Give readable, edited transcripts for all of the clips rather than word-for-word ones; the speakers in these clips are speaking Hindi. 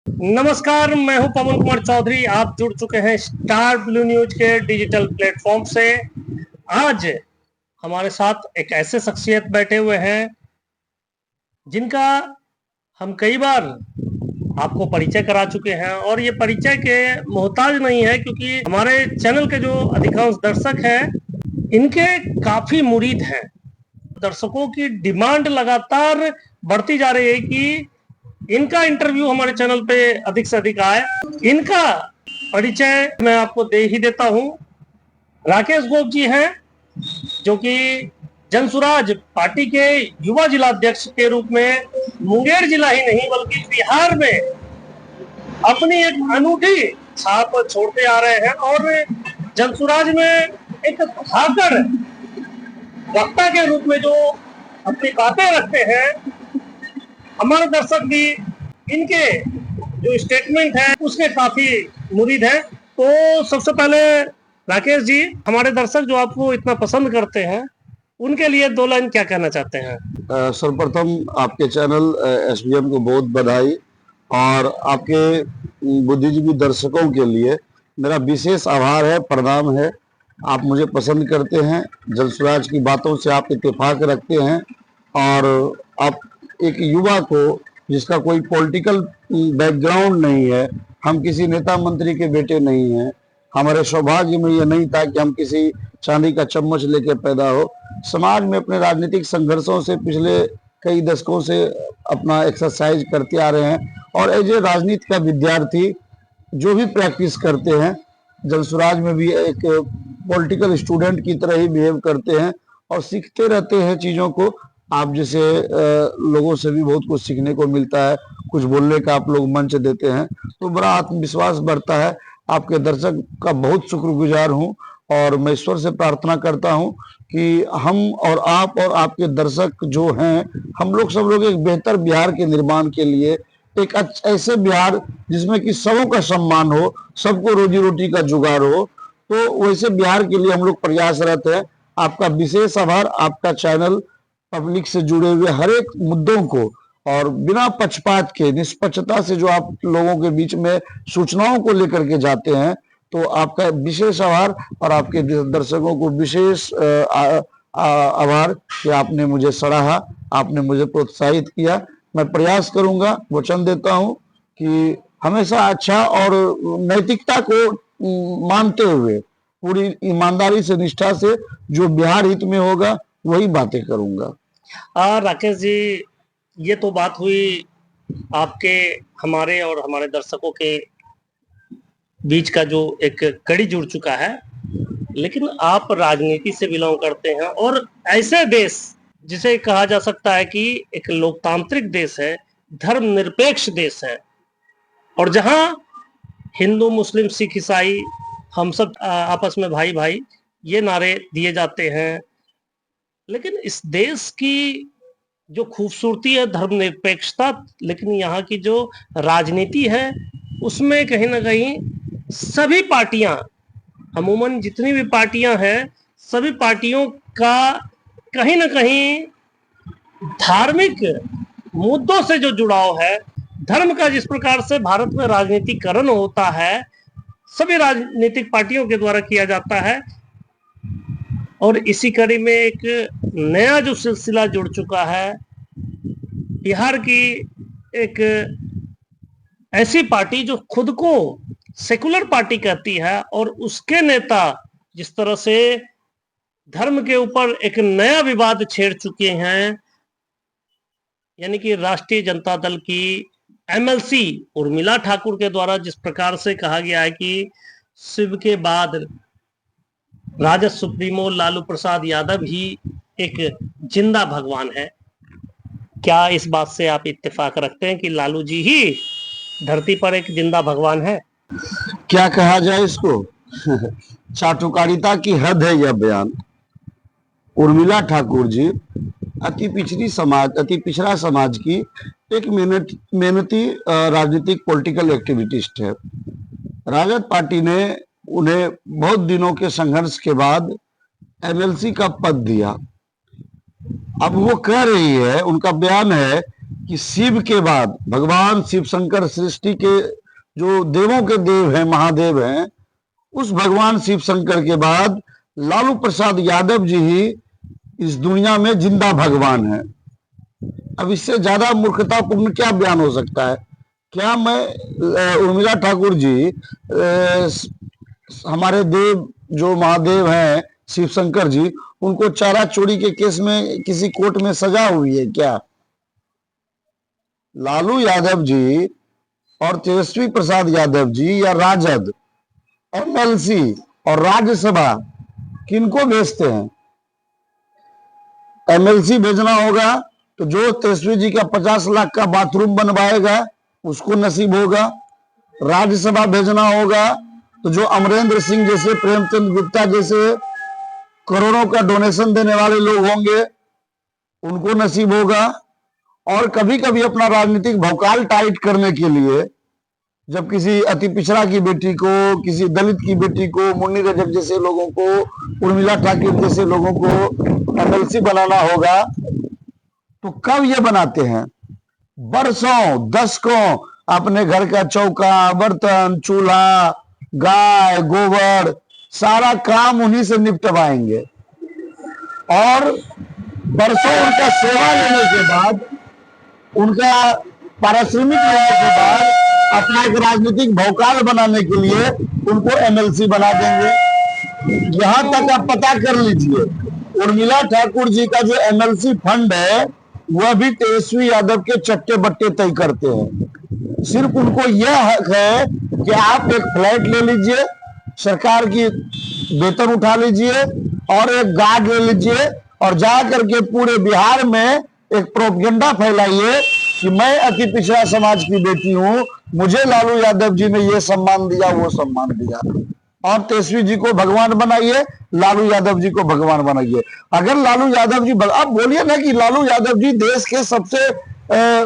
नमस्कार, मैं हूं पवन कुमार चौधरी। आप जुड़ चुके हैं स्टार ब्लू न्यूज के डिजिटल प्लेटफॉर्म से। आज हमारे साथ एक ऐसे शख्सियत बैठे हुए हैं जिनका हम कई बार आपको परिचय करा चुके हैं और ये परिचय के मोहताज नहीं है, क्योंकि हमारे चैनल के जो अधिकांश दर्शक हैं इनके काफी मुरीद हैं। दर्शकों की डिमांड लगातार बढ़ती जा रही है कि इनका इंटरव्यू हमारे चैनल पे अधिक से अधिक आए। इनका परिचय मैं आपको दे ही देता हूं। राकेश गोप जी हैं, जो कि जनसुराज पार्टी के युवा जिला अध्यक्ष के रूप में मुंगेर जिला ही नहीं बल्कि बिहार में अपनी एक अनूठी छाप छोड़ते आ रहे हैं और जनसुराज में एक धाकड़ वक्ता के रूप में जो अपनी बातें रखते हैं, हमारे दर्शक भी इनके जो स्टेटमेंट है उसके काफी मुरीद हैं। तो सबसे पहले राकेश जी, हमारे दर्शक जो आपको इतना पसंद करते हैं उनके लिए दो लाइन क्या कहना चाहते हैं? सर्वप्रथम आपके चैनल एसबीएम को बहुत बधाई और आपके बुद्धिजीवी दर्शकों के लिए मेरा विशेष आभार है, प्रणाम है। आप मुझे पसंद करते हैं, जनसुराज की बातों से आप इत्तेफाक रखते हैं और आप एक युवा को जिसका कोई पॉलिटिकल बैकग्राउंड नहीं है, हम किसी नेता मंत्री के बेटे नहीं हैं, हमारे सौभाग्य में यह नहीं था कि हम किसी चांदी का चम्मच लेके पैदा हो। समाज में अपने राजनीतिक संघर्षों से पिछले कई दशकों से अपना एक्सरसाइज करते आ रहे हैं और एज ए राजनीति का विद्यार्थी जो भी प्रैक्टिस करते हैं, जनसुराज में भी एक पॉलिटिकल स्टूडेंट की तरह ही बिहेव करते हैं और सीखते रहते हैं चीज़ों को। आप जैसे लोगों से भी बहुत कुछ सीखने को मिलता है, कुछ बोलने का आप लोग मंच देते हैं तो बड़ा आत्मविश्वास बढ़ता है। आपके दर्शक का बहुत शुक्रगुजार हूं और मैं ईश्वर से प्रार्थना करता हूं कि हम और आप और आपके दर्शक जो हैं, हम लोग सब लोग एक बेहतर बिहार के निर्माण के लिए, एक ऐसे बिहार जिसमें कि सबों का सम्मान हो, सबको रोजी रोटी का जुगाड़ हो, तो वैसे बिहार के लिए हम लोग प्रयासरत हैं। आपका विशेष आभार। आपका चैनल पब्लिक से जुड़े हुए हर एक मुद्दों को और बिना पक्षपात के निष्पक्षता से जो आप लोगों के बीच में सूचनाओं को लेकर के जाते हैं, तो आपका विशेष आभार और आपके दर्शकों को विशेष आभार कि आपने मुझे सराहा, आपने मुझे प्रोत्साहित किया। मैं प्रयास करूंगा, वचन देता हूं कि हमेशा अच्छा और नैतिकता को मानते हुए पूरी ईमानदारी से, निष्ठा से जो बिहार हित में होगा वही बातें करूंगा। राकेश जी, ये तो बात हुई आपके, हमारे और हमारे दर्शकों के बीच का जो एक कड़ी जुड़ चुका है, लेकिन आप राजनीति से बिलोंग करते हैं और ऐसे देश जिसे कहा जा सकता है कि एक लोकतांत्रिक देश है, धर्मनिरपेक्ष देश है, और जहां हिंदू मुस्लिम सिख ईसाई हम सब आपस में भाई भाई ये नारे दिए जाते हैं, लेकिन इस देश की जो खूबसूरती है धर्मनिरपेक्षता, लेकिन यहाँ की जो राजनीति है उसमें कहीं ना कहीं सभी पार्टियां, अमूमन जितनी भी पार्टियां हैं, सभी पार्टियों का कहीं ना कहीं धार्मिक मुद्दों से जो जुड़ाव है, धर्म का जिस प्रकार से भारत में राजनीतिकरण होता है सभी राजनीतिक पार्टियों के द्वारा किया जाता है। और इसी कड़ी में एक नया जो सिलसिला जुड़ चुका है, बिहार की एक ऐसी पार्टी जो खुद को सेकुलर पार्टी कहती है और उसके नेता जिस तरह से धर्म के ऊपर एक नया विवाद छेड़ चुके हैं, यानी कि राष्ट्रीय जनता दल की एमएलसी उर्मिला ठाकुर के द्वारा जिस प्रकार से कहा गया है कि शिव के बाद राजद सुप्रीमो लालू प्रसाद यादव ही एक जिंदा भगवान है। क्या इस बात से आप इत्तेफाक रखते हैं कि लालू जी ही धरती पर एक जिंदा भगवान है? क्या कहा जाए इसको चाटुकारिता की हद है यह बयान। उर्मिला ठाकुर जी अति पिछड़ा समाज की एक मेहनती राजनीतिक पॉलिटिकल एक्टिविटिस्ट है। राजद पार्टी ने उन्हें बहुत दिनों के संघर्ष के बाद एमएलसी का पद दिया। अब वो कह रही है, उनका बयान है कि शिव के बाद भगवान शिव शंकर सृष्टि के जो देवों के देव हैं, महादेव हैं, उस भगवान शिव शंकर के बाद लालू प्रसाद यादव जी ही इस दुनिया में जिंदा भगवान है। अब इससे ज्यादा मूर्खतापूर्ण क्या बयान हो सकता है? क्या मैं उर्मिला ठाकुर जी हमारे देव जो महादेव हैं शिव शंकर जी, उनको चारा चोरी के केस में किसी कोर्ट में सजा हुई है क्या? लालू यादव जी और तेजस्वी प्रसाद यादव जी या राजद, एमएलसी और राज्यसभा किनको भेजते हैं? एमएलसी भेजना होगा तो जो तेजस्वी जी का 50 लाख का बाथरूम बनवाएगा उसको नसीब होगा। राज्यसभा भेजना होगा तो जो अमरेंद्र सिंह जैसे, प्रेमचंद गुप्ता जैसे करोड़ों का डोनेशन देने वाले लोग होंगे उनको नसीब होगा। और कभी कभी अपना राजनीतिक भौकाल टाइट करने के लिए जब किसी अति पिछड़ा की बेटी को, किसी दलित की बेटी को, मुन्नी रजक जैसे लोगों को, उर्मिला ठाकुर जैसे लोगों को एमएलसी बनाना होगा तो कब ये बनाते हैं? बरसों, दशकों अपने घर का चौका, बर्तन, चूल्हा, गाय, गोबर, सारा काम उन्हीं से निपटवाएंगे और बरसों उनका सेवा लेने के बाद, उनका पारिश्रमिक लेने के बाद अपना एक राजनीतिक भौकाल बनाने के लिए उनको एमएलसी बना देंगे। यहां तक आप पता कर लीजिए, उर्मिला ठाकुर जी का जो एमएलसी फंड है वह भी तेजस्वी यादव के चट्टे बट्टे तय करते हैं। सिर्फ उनको यह हक है कि आप एक फ्लैट ले लीजिए, सरकार की वेतन उठा लीजिए और एक गार्ड ले लीजिए और जा करके पूरे बिहार में एक प्रोपेगेंडा फैलाइए कि मैं अति पिछड़ा समाज की बेटी हूं, मुझे लालू यादव जी ने ये सम्मान दिया, वो सम्मान दिया। और तेजस्वी जी को भगवान बनाइए, लालू यादव जी को भगवान बनाइए। अगर लालू यादव जी, आप बोलिए ना कि लालू यादव जी देश के सबसे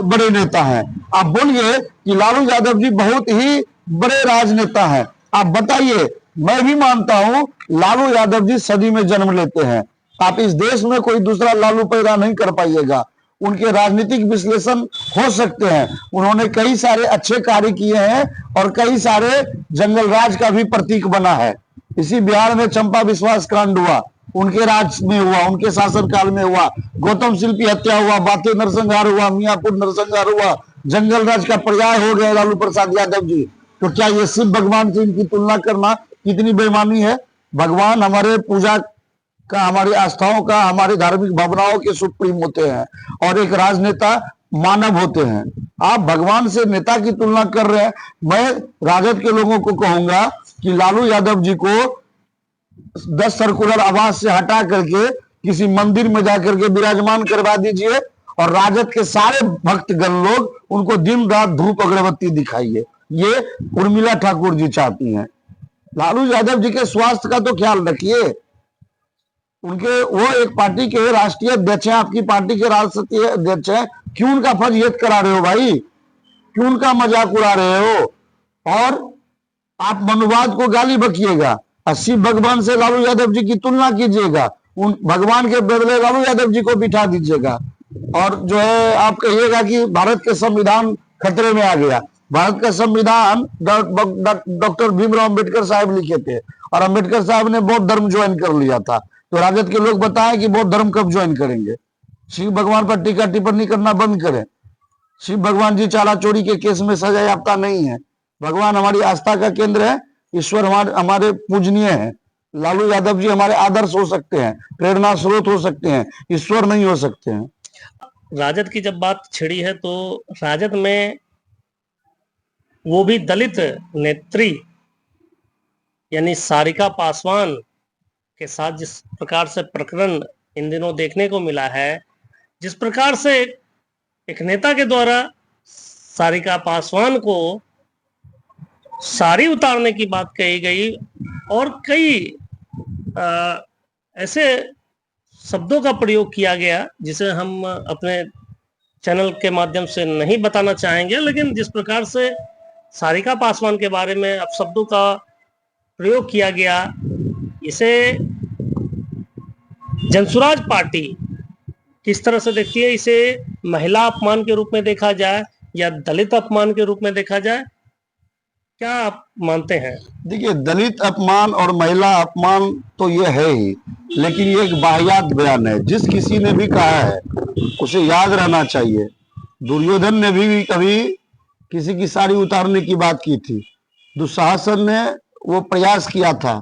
बड़े नेता हैं, आप बोलिए कि लालू यादव जी बहुत ही बड़े राजनेता हैं, आप बताइए। मैं भी मानता हूं लालू यादव जी सदी में जन्म लेते हैं, आप इस देश में कोई दूसरा लालू पैदा नहीं कर पाइएगा। उनके राजनीतिक विश्लेषण हो सकते हैं, उन्होंने कई सारे अच्छे कार्य किए हैं और कई सारे जंगल राज का भी प्रतीक बना है। इसी बिहार में चंपा विश्वास कांड हुआ, उनके राज में हुआ, उनके शासनकाल में हुआ। गौतम शिल्पी हत्या हुआ, बाते नरसंहार हुआ, मियापुर नरसंहार हुआ, जंगल राज का पर्याय हो गए लालू प्रसाद यादव जी। तो क्या ये शिव भगवान से इनकी तुलना करना कितनी बेईमानी है? भगवान हमारे पूजा का, हमारी आस्थाओं का, हमारी धार्मिक भावनाओं के सुप्रीम होते हैं और एक राजनेता मानव होते हैं। आप भगवान से नेता की तुलना कर रहे हैं। मैं राजद के लोगों को कहूंगा कि लालू यादव जी को 10 सर्कुलर आवास से हटा करके किसी मंदिर में जाकर के विराजमान करवा दीजिए और राजद के सारे भक्तगण लोग उनको दिन रात धूप अगरबत्ती दिखाइए। ये उर्मिला ठाकुर जी चाहती हैं। लालू यादव जी के स्वास्थ्य का तो ख्याल रखिए। उनके, वो एक पार्टी के राष्ट्रीय अध्यक्ष हैं, आपकी पार्टी के राष्ट्रीय अध्यक्ष हैं, क्यों उनका फर्जियत करा रहे हो भाई? क्यों उनका मजाक उड़ा रहे हो? और आप मनुवाद को गाली बकिएगा, शिव भगवान से लालू यादव जी की तुलना कीजिएगा, उन भगवान के बदले लालू यादव जी को बिठा दीजिएगा और जो है आप कहिएगा कि भारत के संविधान खतरे में आ गया। भारत का संविधान डॉक्टर भीमराव अम्बेडकर साहब लिखे थे और अम्बेडकर साहब ने बौद्ध धर्म ज्वाइन कर लिया था। तो राजद के लोग बताएं कि बौद्ध धर्म कब ज्वाइन करेंगे? शिव भगवान पर टीका टिप्पणी करना बंद करें। शिव भगवान जी चारा चोरी के केस में सजा याफ्ता नहीं है। भगवान हमारी आस्था का केंद्र है, ईश्वर हमारे पूजनीय है। लालू यादव जी हमारे आदर्श हो सकते हैं, प्रेरणा स्रोत हो सकते हैं, ईश्वर नहीं हो सकते हैं। राजद की जब बात छिड़ी है तो राजद में वो भी दलित नेत्री यानी सारिका पासवान के साथ जिस प्रकार से प्रकरण इन दिनों देखने को मिला है, जिस प्रकार से एक नेता के द्वारा सारिका पासवान को साड़ी उतारने की बात कही गई और कई ऐसे शब्दों का प्रयोग किया गया जिसे हम अपने चैनल के माध्यम से नहीं बताना चाहेंगे, लेकिन जिस प्रकार से सारिका पासवान के बारे में अपशब्दों का प्रयोग किया गया, इसे जनसुराज पार्टी किस तरह से देखती है? इसे महिला अपमान के रूप में देखा जाए या दलित अपमान के रूप में देखा जाए, क्या आप मानते हैं? देखिए, दलित अपमान और महिला अपमान तो ये है ही, लेकिन ये एक वाहियात बयान है। जिस किसी ने भी कहा है उसे याद रहना चाहिए, दुर्योधन ने भी कभी किसी की साड़ी उतारने की बात की थी, दुशासन ने वो प्रयास किया था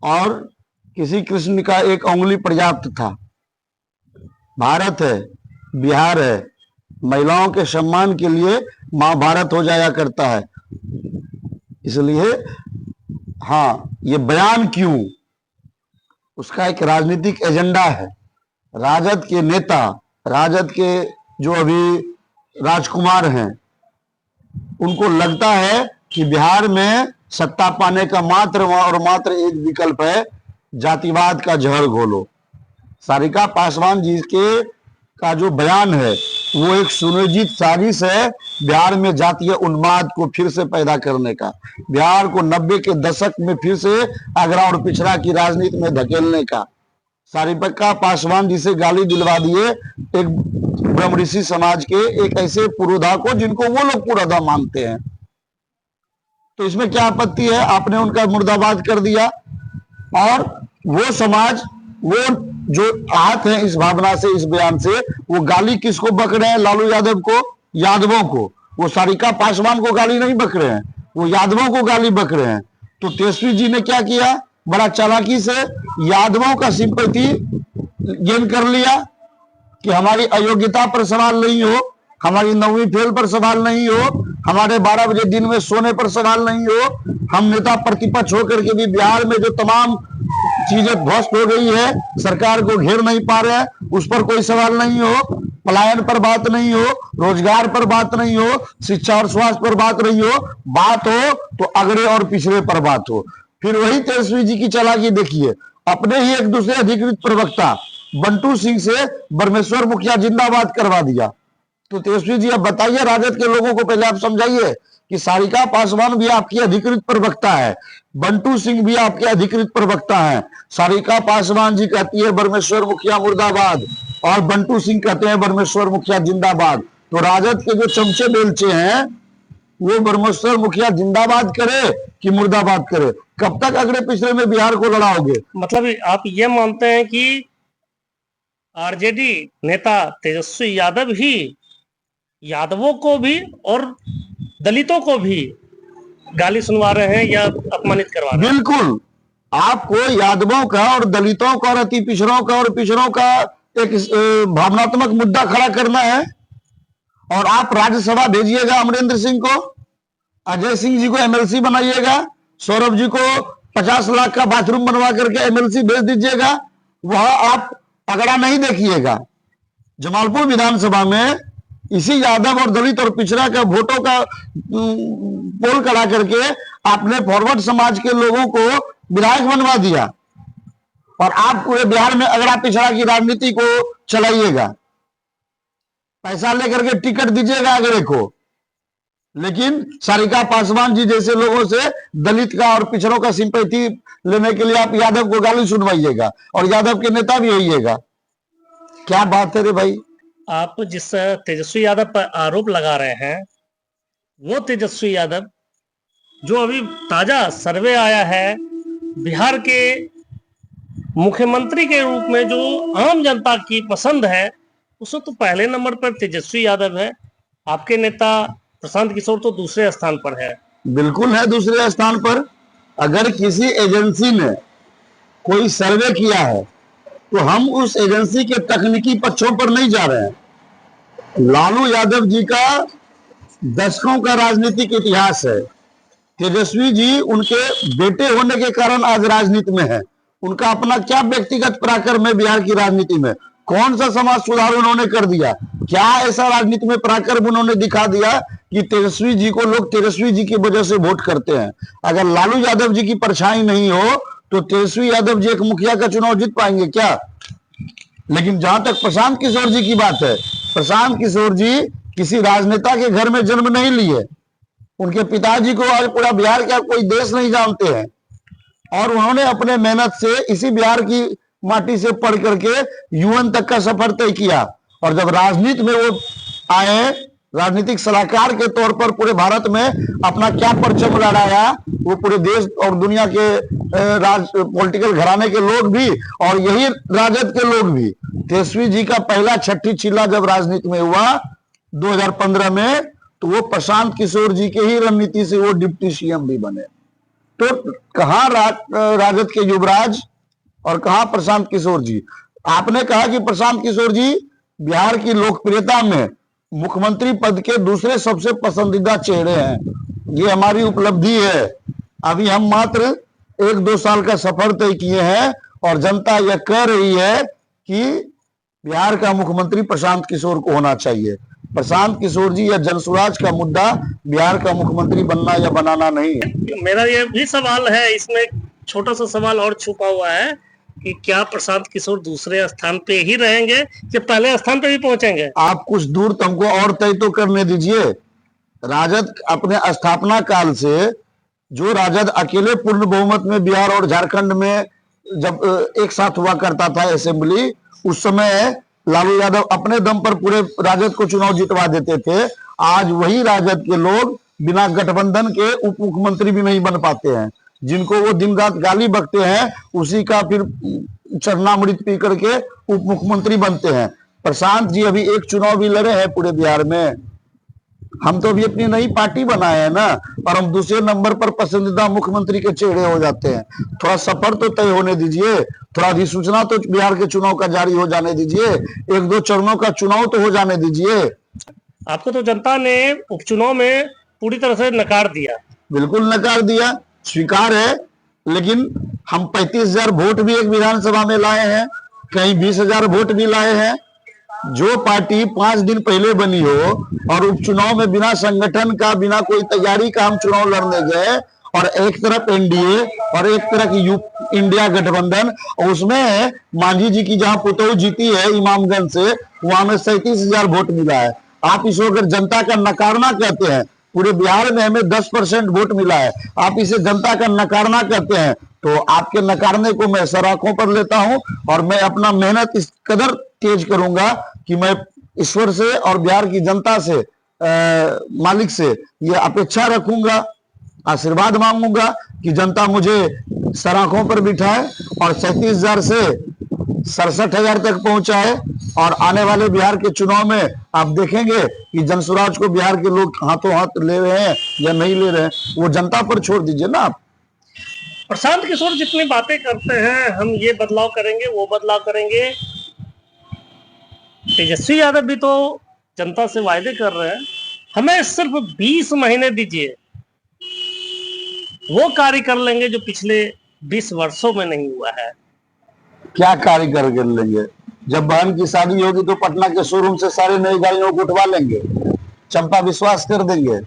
और किसी कृष्ण का एक उंगली पर्याप्त था। भारत है, बिहार है, महिलाओं के सम्मान के लिए महाभारत हो जाया करता है। इसलिए हाँ, ये बयान क्यों, उसका एक राजनीतिक एजेंडा है। राजद के नेता, राजद के जो अभी राजकुमार हैं, उनको लगता है कि बिहार में सत्ता पाने का मात्र और मात्र एक विकल्प है, जातिवाद का जहर घोलो। सारिका पासवान जी के का जो बयान है वो एक सुनियोजित साजिश है बिहार में जातीय उन्माद को फिर से पैदा करने का, बिहार को 90 के दशक में फिर से अगड़ा और पिछड़ा की राजनीति में धकेलने का। सारिका पासवान जी से गाली दिलवा दिए एक ब्रह्म ऋषि समाज के एक ऐसे पुरोधा को जिनको वो लोग पुरोधा मानते हैं, तो इसमें क्या आपत्ति है? आपने उनका मुर्दाबाद कर दिया और वो समाज, वो जो आहत है इस भावना से, इस बयान से, वो गाली किसको बक रहे हैं? लालू यादव को, यादवों को। वो सारिका पासवान को गाली नहीं बक रहे हैं, वो यादवों को गाली बक रहे हैं। तो तेजस्वी जी ने क्या किया? बड़ा चालाकी से यादवों का सिंपैथी गेन कर लिया कि हमारी अयोग्यता पर सवाल नहीं हो, हमारी 9वीं फेल पर सवाल नहीं हो, हमारे 12 बजे दिन में सोने पर सवाल नहीं हो, हम नेता प्रतिपक्ष होकर के भी बिहार में जो तमाम चीजें ध्वस्त हो गई है, सरकार को घेर नहीं पा रहे हैं, उस पर कोई सवाल नहीं हो, पलायन पर बात नहीं हो, रोजगार पर बात नहीं हो, शिक्षा और स्वास्थ्य पर बात नहीं हो, बात हो तो अगड़े और पिछड़े पर बात हो। फिर वही तेजस्वी जी की चालाकी देखिए, अपने ही एक दूसरे अधिकृत प्रवक्ता बंटू सिंह से ब्रह्मेश्वर मुखिया जिंदाबाद करवा दिया। तो तेजस्वी जी अब बताइए राजद के लोगों को, पहले आप समझाइए कि सारिका पासवान भी आपकी अधिकृत प्रवक्ता है, बंटू सिंह भी आपके अधिकृत प्रवक्ता हैं। सारिका पासवान जी कहती है ब्रह्मेश्वर मुखिया मुर्दाबाद और बंटू सिंह कहते हैं ब्रह्मेश्वर मुखिया जिंदाबाद। तो राजद के जो चमचे बेलचे हैं वो ब्रह्मेश्वर मुखिया जिंदाबाद करे कि मुर्दाबाद करे? कब तक अगले पिछले में बिहार को लड़ाओगे? मतलब आप ये मानते हैं कि आरजेडी नेता तेजस्वी यादव ही यादवों को भी और दलितों को भी गाली सुनवा रहे हैं या अपमानित करवा रहे हैं? बिल्कुल, आपको यादवों का और दलितों का और अति पिछड़ों का और पिछड़ों का एक भावनात्मक मुद्दा खड़ा करना है और आप राज्यसभा भेजिएगा अमरेंद्र सिंह को, अजय सिंह जी को एमएलसी बनाइएगा, सौरभ जी को 50 लाख का बाथरूम बनवा करके एमएलसी भेज दीजिएगा, वहां आप अगड़ा नहीं देखिएगा। जमालपुर विधानसभा में इसी यादव और दलित और पिछड़ा का वोटों का पोल करा करके आपने फॉरवर्ड समाज के लोगों को विधायक बनवा दिया और आप पूरे बिहार में अगड़ा पिछड़ा की राजनीति को चलाइएगा, पैसा लेकर के टिकट दीजिएगा अगड़े को। लेकिन सारिका पासवान जी जैसे लोगों से दलित का और पिछड़ों का सिंपैथी लेने के लिए आप यादव को गाली सुनवाइएगा और यादव के नेता भी होइएगा। क्या बात है रे भाई? आप जिस तेजस्वी यादव पर आरोप लगा रहे हैं वो तेजस्वी यादव जो अभी ताजा सर्वे आया है बिहार के मुख्यमंत्री के रूप में जो आम जनता की पसंद है, उसमें तो पहले नंबर पर तेजस्वी यादव है। आपके नेता प्रशांत किशोर तो दूसरे स्थान पर है। बिल्कुल है दूसरे स्थान पर। अगर किसी एजेंसी ने कोई सर्वे किया है तो हम उस एजेंसी के तकनीकी पक्षों पर नहीं जा रहे हैं। लालू यादव जी का दशकों का राजनीतिक इतिहास है। तेजस्वी जी उनके बेटे होने के कारण आज राजनीति में है। उनका अपना क्या व्यक्तिगत पराक्रम है बिहार की राजनीति में? कौन सा समाज सुधार उन्होंने कर दिया? क्या ऐसा राजनीति में पराक्रम उन्होंने दिखा दिया कि तेजस्वी जी को लोग तेजस्वी जी की वजह से वोट करते हैं? अगर लालू यादव जी की परछाई नहीं हो तो तेजस्वी यादव जी एक मुखिया का चुनाव जीत पाएंगे क्या? लेकिन जहां तक प्रशांत किशोर जी की बात है, प्रशांत किशोर जी किसी राजनेता के घर में जन्म नहीं लिए। उनके पिताजी को आज पूरा बिहार का कोई देश नहीं जानते हैं और उन्होंने अपने मेहनत से इसी बिहार की माटी से पढ़ करके यूएन तक का सफर तय किया, और जब राजनीति में वो आए, राजनीतिक सलाहकार के तौर पर पूरे भारत में अपना क्या परचम लहराया, वो पूरे देश और दुनिया के पॉलिटिकल घराने के लोग भी और यही राजद के लोग भी, तेजस्वी जी का पहला छठी चिल्ला जब राजनीति में हुआ 2015 में, तो वो प्रशांत किशोर जी के ही रणनीति से वो डिप्टी सीएम भी बने। तो कहां राजद के युवराज और कहां प्रशांत किशोर जी। आपने कहा कि प्रशांत किशोर जी बिहार की लोकप्रियता में मुख्यमंत्री पद के दूसरे सबसे पसंदीदा चेहरे हैं, ये हमारी उपलब्धि है। अभी हम मात्र 1-2 साल का सफर तय किए हैं और जनता यह कह रही है कि बिहार का मुख्यमंत्री प्रशांत किशोर को होना चाहिए। प्रशांत किशोर जी या जनसुराज का मुद्दा बिहार का मुख्यमंत्री बनना या बनाना नहीं है। मेरा ये भी सवाल है, इसमें छोटा सा सवाल और छुपा हुआ है कि क्या प्रशांत किशोर दूसरे स्थान पे ही रहेंगे कि पहले स्थान पे भी पहुंचेंगे? आप कुछ दूर तुमको और तय तो करने दीजिए। राजद अपने स्थापना काल से, जो राजद अकेले पूर्ण बहुमत में बिहार और झारखंड में जब एक साथ हुआ करता था असेंबली, उस समय लालू यादव अपने दम पर पूरे राजद को चुनाव जितवा देते थे। आज वही राजद के लोग बिना गठबंधन के उप मुख्यमंत्री भी नहीं बन पाते हैं। जिनको वो दिन रात गाली बकते हैं, उसी का फिर चरणामृत पी करके उप मुख्यमंत्री बनते हैं। प्रशांत जी अभी एक चुनाव भी लड़े हैं पूरे बिहार में। हम तो अभी अपनी नई पार्टी बनाए हैं ना, और हम दूसरे नंबर पर पसंदीदा मुख्यमंत्री के चेहरे हो जाते हैं। थोड़ा सफर तो तय होने दीजिए, थोड़ा अधिसूचना तो बिहार के चुनाव का जारी हो जाने दीजिए, 1-2 चरणों का चुनाव तो हो जाने दीजिए। आपको तो जनता ने उपचुनाव में पूरी तरह से नकार दिया। बिल्कुल नकार दिया, स्वीकार है, लेकिन हम 35,000 वोट भी एक विधानसभा में लाए हैं, कहीं 20,000 वोट भी लाए हैं। जो पार्टी 5 दिन पहले बनी हो और उपचुनाव में बिना संगठन का, बिना कोई तैयारी का हम चुनाव लड़ने गए, और एक तरफ एनडीए और एक तरफ इंडिया गठबंधन, और उसमें मांझी जी की जहां पुतौह जीती है इमामगंज से, वहां में 37,000 वोट मिला है। आप इसको अगर जनता का नकारना कहते हैं, पूरे बिहार में हमें 10% वोट मिला है, आप इसे जनता का नकारना कहते हैं, तो आपके नकारने को मैं सराखों पर लेता हूं, और मैं अपना मेहनत इस कदर तेज करूंगा कि मैं ईश्वर से और बिहार की जनता से, मालिक से ये अपेक्षा रखूंगा, आशीर्वाद मांगूंगा कि जनता मुझे सराखों पर बिठाए और 37,000 से 67,000 तक पहुंचाए। और आने वाले बिहार के चुनाव में आप देखेंगे कि जनसुराज को बिहार के लोग हाथों हाथ ले रहे हैं या नहीं ले रहे हैं, वो जनता पर छोड़ दीजिए ना आप। प्रशांत किशोर जितनी बातें करते हैं, हम ये बदलाव करेंगे, वो बदलाव करेंगे, तेजस्वी यादव भी तो जनता से वायदे कर रहे हैं। हमें सिर्फ 20 महीने दीजिए, वो कार्य कर लेंगे जो पिछले 20 वर्षों में नहीं हुआ है। क्या कार्य कर लेंगे? जब बहन की शादी होगी तो पटना के शोरूम से सारे नई गाड़ियों को उठवा लेंगे, चंपा विश्वास कर देंगे,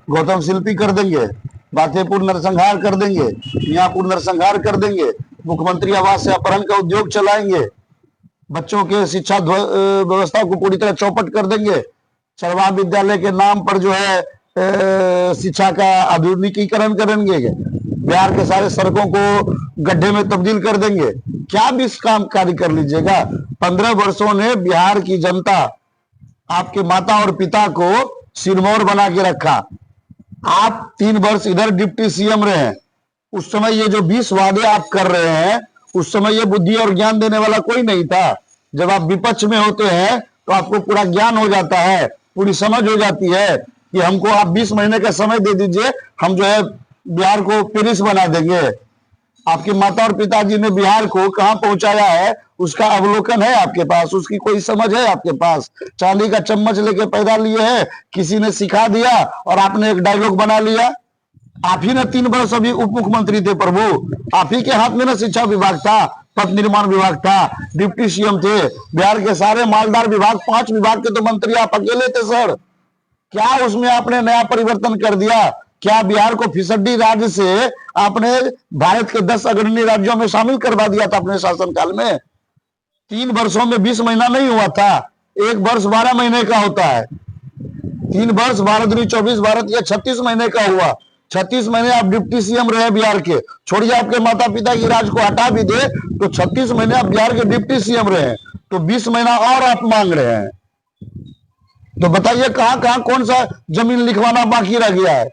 गौतम शिल्पी कर देंगे, बातेपुर नरसंहार कर देंगे, मियापुर नरसंहार कर देंगे, मुख्यमंत्री आवास से अपहरण का उद्योग चलाएंगे, बच्चों के शिक्षा व्यवस्था को पूरी तरह चौपट कर देंगे, चरवाह विद्यालय के नाम पर जो है शिक्षा का आधुनिकीकरण करेंगे, बिहार के सारे सड़कों को गड्ढे में तब्दील कर देंगे। क्या भी इस काम कार्य कर लीजिएगा। 15 वर्षों ने बिहार की जनता आपके माता और पिता को सिरमौर बना के रखा। आप 3 वर्ष इधर डिप्टी सीएम रहे, उस समय ये जो 20 वादे आप कर रहे हैं, उस समय ये बुद्धि और ज्ञान देने वाला कोई नहीं था। जब आप विपक्ष में होते हैं तो आपको पूरा ज्ञान हो जाता है, पूरी समझ हो जाती है कि हमको आप 20 महीने का समय दे दीजिए, हम जो है बिहार को पेरिस बना देंगे। आपके माता और पिताजी ने बिहार को कहां पहुंचाया है, उसका अवलोकन है आपके पास, उसकी कोई समझ है आपके पास? चांदी का चम्मच लेके पैदा लिए हैं, किसी ने सिखा दिया और आपने एक डायलॉग बना लिया। आप ही ने 3 वर्ष अभी उप मुख्यमंत्री थे प्रभु, आप ही के हाथ में ना शिक्षा विभाग था, पथ निर्माण विभाग था, डिप्टी सीएम थे, बिहार के सारे मालदार विभाग, 5 विभाग के तो मंत्री आप अकेले थे सर। क्या उसमें आपने नया परिवर्तन कर दिया? क्या बिहार को फिसड्डी राज्य से आपने भारत के 10 अग्रणी राज्यों में शामिल करवा दिया था अपने शासनकाल में? 3 वर्षों में 20 महीना नहीं हुआ था, 1 वर्ष 12 महीने का होता है। 3 वर्ष 12 दूनी 24, भारत या 36 महीने का हुआ। 36 महीने आप डिप्टी सीएम रहे बिहार के, छोड़िए आपके माता पिता की राज को हटा भी दे तो 36 महीने आप बिहार के डिप्टी सीएम रहे, तो 20 महीना और आप मांग रहे हैं। तो बताइए कहां कहां कौन सा जमीन लिखवाना बाकी रह गया है?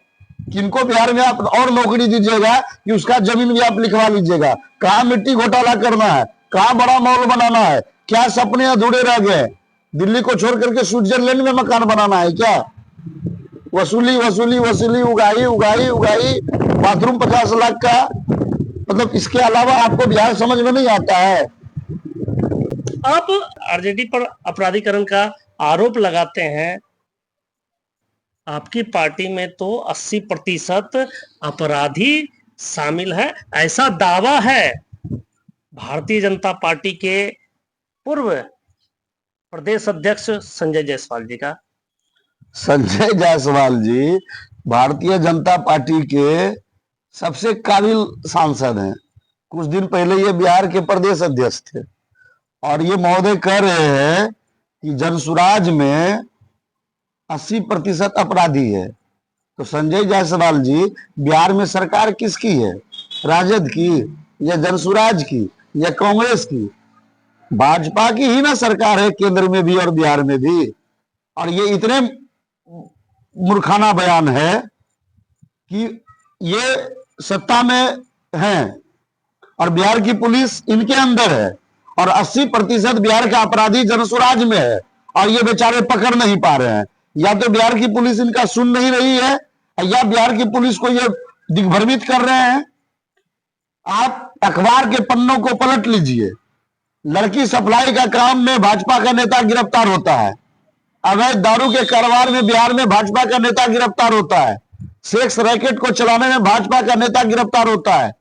किनको बिहार में आप और नौकरी दीजिएगा कि उसका जमीन भी आप लिखवा लीजिएगा? कहां मिट्टी घोटाला करना है, कहां बड़ा मॉल बनाना है, क्या सपने अधूरे रह गए? दिल्ली को छोड़ करके स्विट्जरलैंड में मकान बनाना है क्या? वसूली वसूली वसूली, उगाही उगाही उगाही, बाथरूम 50 लाख का। मतलब इसके अलावा आपको बिहार समझ में नहीं आता है। आप आरजेडी पर अपराधीकरण का आरोप लगाते हैं। आपकी पार्टी में तो 80% अपराधी शामिल है, ऐसा दावा है भारतीय जनता पार्टी के पूर्व प्रदेश अध्यक्ष संजय जायसवाल जी का। संजय जायसवाल जी भारतीय जनता पार्टी के सबसे काबिल सांसद हैं। कुछ दिन पहले ये बिहार के प्रदेश अध्यक्ष थे और ये महोदय कह रहे हैं कि जनसुराज में 80% अपराधी है। तो संजय जायसवाल जी, बिहार में सरकार किसकी है? राजद की या जनसुराज की या कांग्रेस की? भाजपा की ही ना सरकार है, केंद्र में भी और बिहार में भी। और ये इतने मूर्खाना बयान है कि ये सत्ता में हैं और बिहार की पुलिस इनके अंदर है और 80% बिहार का अपराधी जनसुराज में है और ये बेचारे पकड़ नहीं पा रहे हैं। या तो बिहार की पुलिस इनका सुन नहीं रही है या बिहार की पुलिस को ये दिग्भ्रमित कर रहे हैं। आप अखबार के पन्नों को पलट लीजिए, लड़की सप्लाई का काम में भाजपा का नेता गिरफ्तार होता है, अवैध दारू के कारोबार में बिहार में भाजपा का नेता गिरफ्तार होता है, सेक्स रैकेट को चलाने में भाजपा का नेता गिरफ्तार होता है।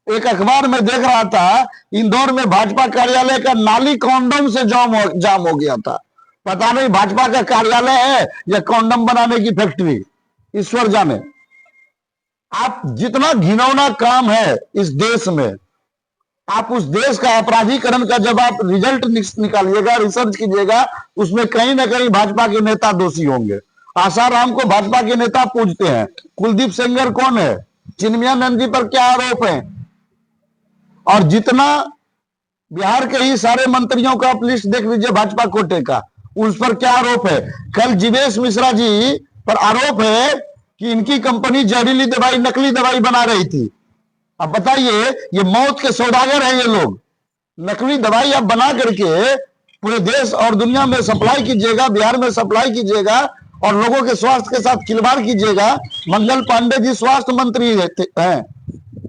एक अखबार में देख रहा था, इंदौर में भाजपा कार्यालय का नाली कॉन्डोम से जाम हो गया था। पता नहीं भाजपा का कार्यालय है या कॉन्डोम बनाने की फैक्ट्री, ईश्वर जाने। आप जितना घिनौना काम है इस देश में, आप उस देश का अपराधीकरण का जब आप रिजल्ट निकालिएगा, रिसर्च कीजिएगा, उसमें कहीं ना कहीं भाजपा के नेता दोषी होंगे। आसाराम को भाजपा के नेता पूजते हैं। कुलदीप सेंगर कौन है? चिन्मयानंद जी पर क्या आरोप है? और जितना बिहार के ही सारे मंत्रियों का आप लिस्ट देख लीजिए भाजपा कोटे का, उस पर क्या आरोप है? कल जीवेश मिश्रा जी पर आरोप है कि इनकी कंपनी जहरीली दवाई, नकली दवाई बना रही थी। अब बताइए, ये मौत के सौदागर हैं ये लोग। नकली दवाई आप बना करके पूरे देश और दुनिया में सप्लाई कीजिएगा, बिहार में सप्लाई कीजिएगा और लोगों के स्वास्थ्य के साथ खिलवाड़ कीजिएगा। मंगल पांडे जी स्वास्थ्य मंत्री हैं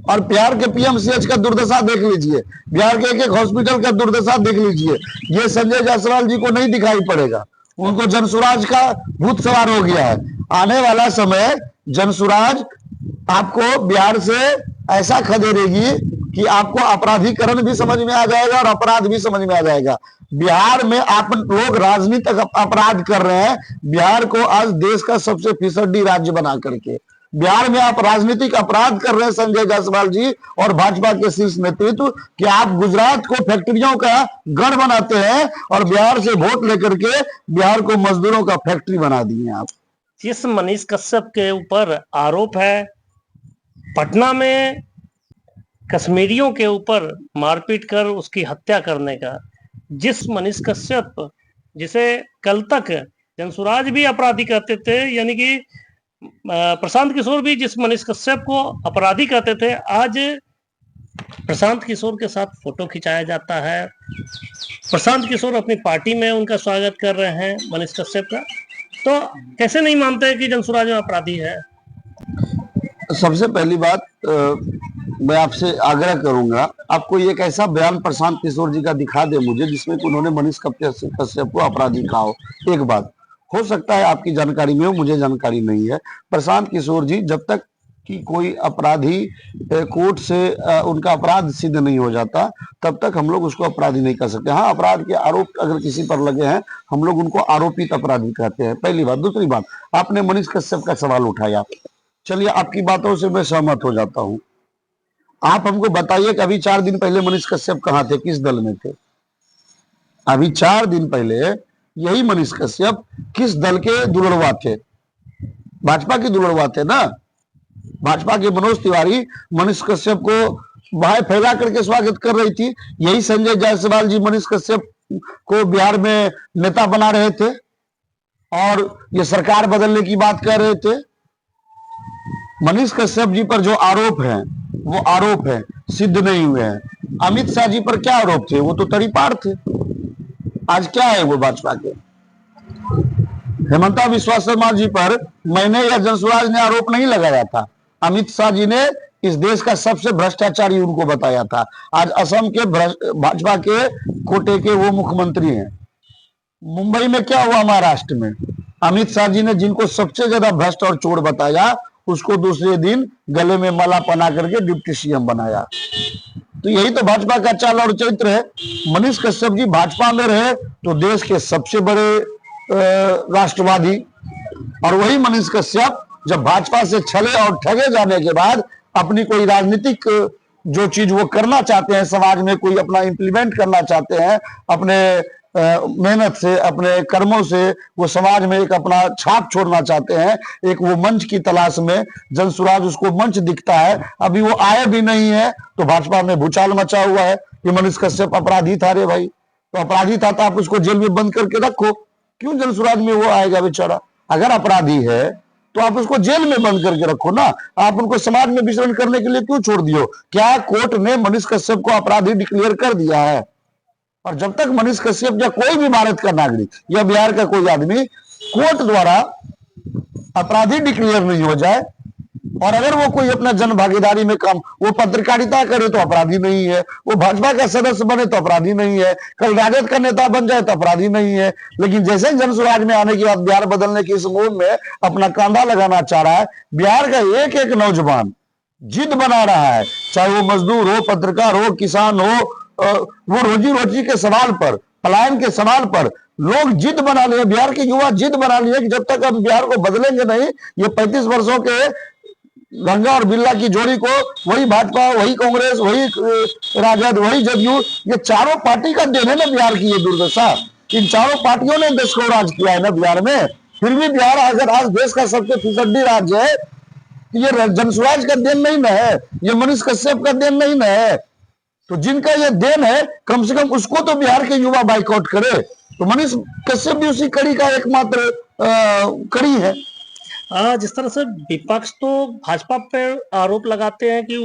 और बिहार के पीएमसीएच का दुर्दशा देख लीजिए, बिहार के एक एक हॉस्पिटल का दुर्दशा देख लीजिए। ये संजय जायसवाल जी को नहीं दिखाई पड़ेगा, उनको जनसुराज का भूत सवार हो गया है। आने वाला समय जनसुराज आपको बिहार से ऐसा खदेड़ेगी कि आपको अपराधीकरण भी समझ में आ जाएगा और अपराध भी समझ में आ जाएगा। बिहार में आप लोग राजनीतिक अपराध कर रहे हैं, बिहार को आज देश का सबसे फिसड्डी राज्य बना करके। बिहार में आप राजनीतिक अपराध कर रहे हैं संजय जायसवाल जी और भाजपा के शीर्ष नेतृत्व कि आप गुजरात को फैक्ट्रियों का गढ़ बनाते हैं और बिहार से वोट लेकर के बिहार को मजदूरों का फैक्ट्री बना दिए आप। जिस मनीष कश्यप के ऊपर आरोप है पटना में कश्मीरियों के ऊपर मारपीट कर उसकी हत्या करने का, जिस मनीष कश्यप जिसे कल तक जनसुराज भी अपराधी कहते थे, यानी कि प्रशांत किशोर भी जिस मनीष कश्यप को अपराधी कहते थे, आज प्रशांत किशोर के साथ फोटो खिंचाया जाता है। प्रशांत किशोर अपनी पार्टी में उनका स्वागत कर रहे हैं मनीष कश्यप का। तो कैसे नहीं मानते कि जनसुराज में अपराधी है? सबसे पहली बात मैं आपसे आग्रह करूंगा, आपको एक ऐसा बयान प्रशांत किशोर जी का दिखा दे मुझे जिसमें उन्होंने मनीष कश्यप को अपराधी कहा हो। एक बात हो सकता है आपकी जानकारी में हो, मुझे जानकारी नहीं है। प्रशांत किशोर जी, जब तक कि कोई अपराधी कोर्ट से उनका अपराध सिद्ध नहीं हो जाता तब तक हम लोग उसको अपराधी नहीं कर सकते। हाँ, अपराध के आरोप अगर किसी पर लगे हैं हम लोग उनको आरोपित अपराधी कहते हैं, पहली बात। दूसरी बात, आपने मनीष कश्यप का सवाल उठाया, चलिए आपकी बातों से मैं सहमत हो जाता हूं। आप हमको बताइए कि अभी 4 दिन पहले मनीष कश्यप कहां थे, किस दल में थे? अभी 4 दिन पहले यही मनीष कश्यप किस दल के दुलड़वा थे? भाजपा के दुलड़वा थे ना। भाजपा के मनोज तिवारी मनीष कश्यप को बाहें फैला करके स्वागत कर रही थी। यही संजय जायसवाल जी मनीष कश्यप को बिहार में नेता बना रहे थे और ये सरकार बदलने की बात कर रहे थे। मनीष कश्यप जी पर जो आरोप है वो आरोप है, सिद्ध नहीं हुए हैं। अमित शाह जी पर क्या आरोप थे? वो तो तड़ीपार थे। आज क्या है वो भाजपा के? हेमंता विश्वा शर्मा जी पर मैंने या जनसुराज ने आरोप नहीं लगाया था। अमित शाह जी ने इस देश का सबसे भ्रष्टाचारी उनको बताया था। आज असम के भाजपा के कोटे के वो मुख्यमंत्री हैं। मुंबई में क्या हुआ? महाराष्ट्र में अमित शाह जी ने जिनको सबसे ज्यादा भ्रष्ट और चोर बताया, उसको दूसरे दिन गले में माला पहना करके डिप्टी सीएम बनाया। तो यही तो भाजपा का चाल और चरित्र है। मनीष कश्यप जी भाजपा में रहे तो देश के सबसे बड़े राष्ट्रवादी, और वही मनीष कश्यप जब भाजपा से छले और ठगे जाने के बाद अपनी कोई राजनीतिक जो चीज वो करना चाहते हैं, समाज में कोई अपना इंप्लीमेंट करना चाहते हैं, अपने मेहनत से, अपने कर्मों से वो समाज में एक अपना छाप छोड़ना चाहते हैं, एक वो मंच की तलाश में, जनसुराज उसको मंच दिखता है। अभी वो आए भी नहीं है तो भाजपा में भूचाल मचा हुआ है कि मनीष कश्यप अपराधी था। रे भाई, तो अपराधी था तो आप उसको जेल में बंद करके रखो, क्यों जनसुराज में वो आएगा बेचारा? अगर अपराधी है तो आप उसको जेल में बंद करके रखो ना, आप उनको समाज में विचरण करने के लिए क्यों छोड़ दियो? क्या कोर्ट ने मनीष कश्यप को अपराधी डिक्लेयर कर दिया है? और जब तक मनीष कश्यप या कोई भी भारत का नागरिक या बिहार का कोई आदमी कोर्ट द्वारा अपराधी डिक्लेयर नहीं हो जाए, और अगर वो कोई अपना जन भागीदारी में काम, वो पत्रकारिता करे तो अपराधी नहीं है, वो भाजपा का सदस्य बने तो अपराधी नहीं है, कल राजद का नेता बन जाए तो अपराधी नहीं है। लेकिन जैसे जनसुराज में आने के बाद बिहार बदलने की इस मुहिम में अपना कांधा लगाना चाह रहा है, बिहार का एक एक नौजवान जिद बना रहा है, चाहे वो मजदूर हो, पत्रकार हो, किसान हो, वो रोजी रोटी के सवाल पर, पलायन के सवाल पर लोग जिद बना लिए, बिहार के युवा जिद बना लिए कि जब तक हम बिहार को बदलेंगे नहीं, ये 35 वर्षों के गंगा और बिरला की जोड़ी को वही भाजपा, वही कांग्रेस, वही राजद, वही जदयू, ये चारों पार्टी का देन है ना बिहार की ये दुर्दशा। इन चारों पार्टियों ने देश को राज किया है ना बिहार में, फिर भी बिहार अगर आज देश का सबसे फिसड्डी राज्य है तो ये जनसुराज का देन नहीं ना है, ये मनीष कश्यप का देन नहीं ना है। तो जिनका ये देन है कम से कम उसको तो बिहार के युवा बाइकआउट करे। तो मनीष कश्यप भी उसी कड़ी का एकमात्र कड़ी है। जिस तरह से विपक्ष तो भाजपा पर आरोप लगाते हैं कि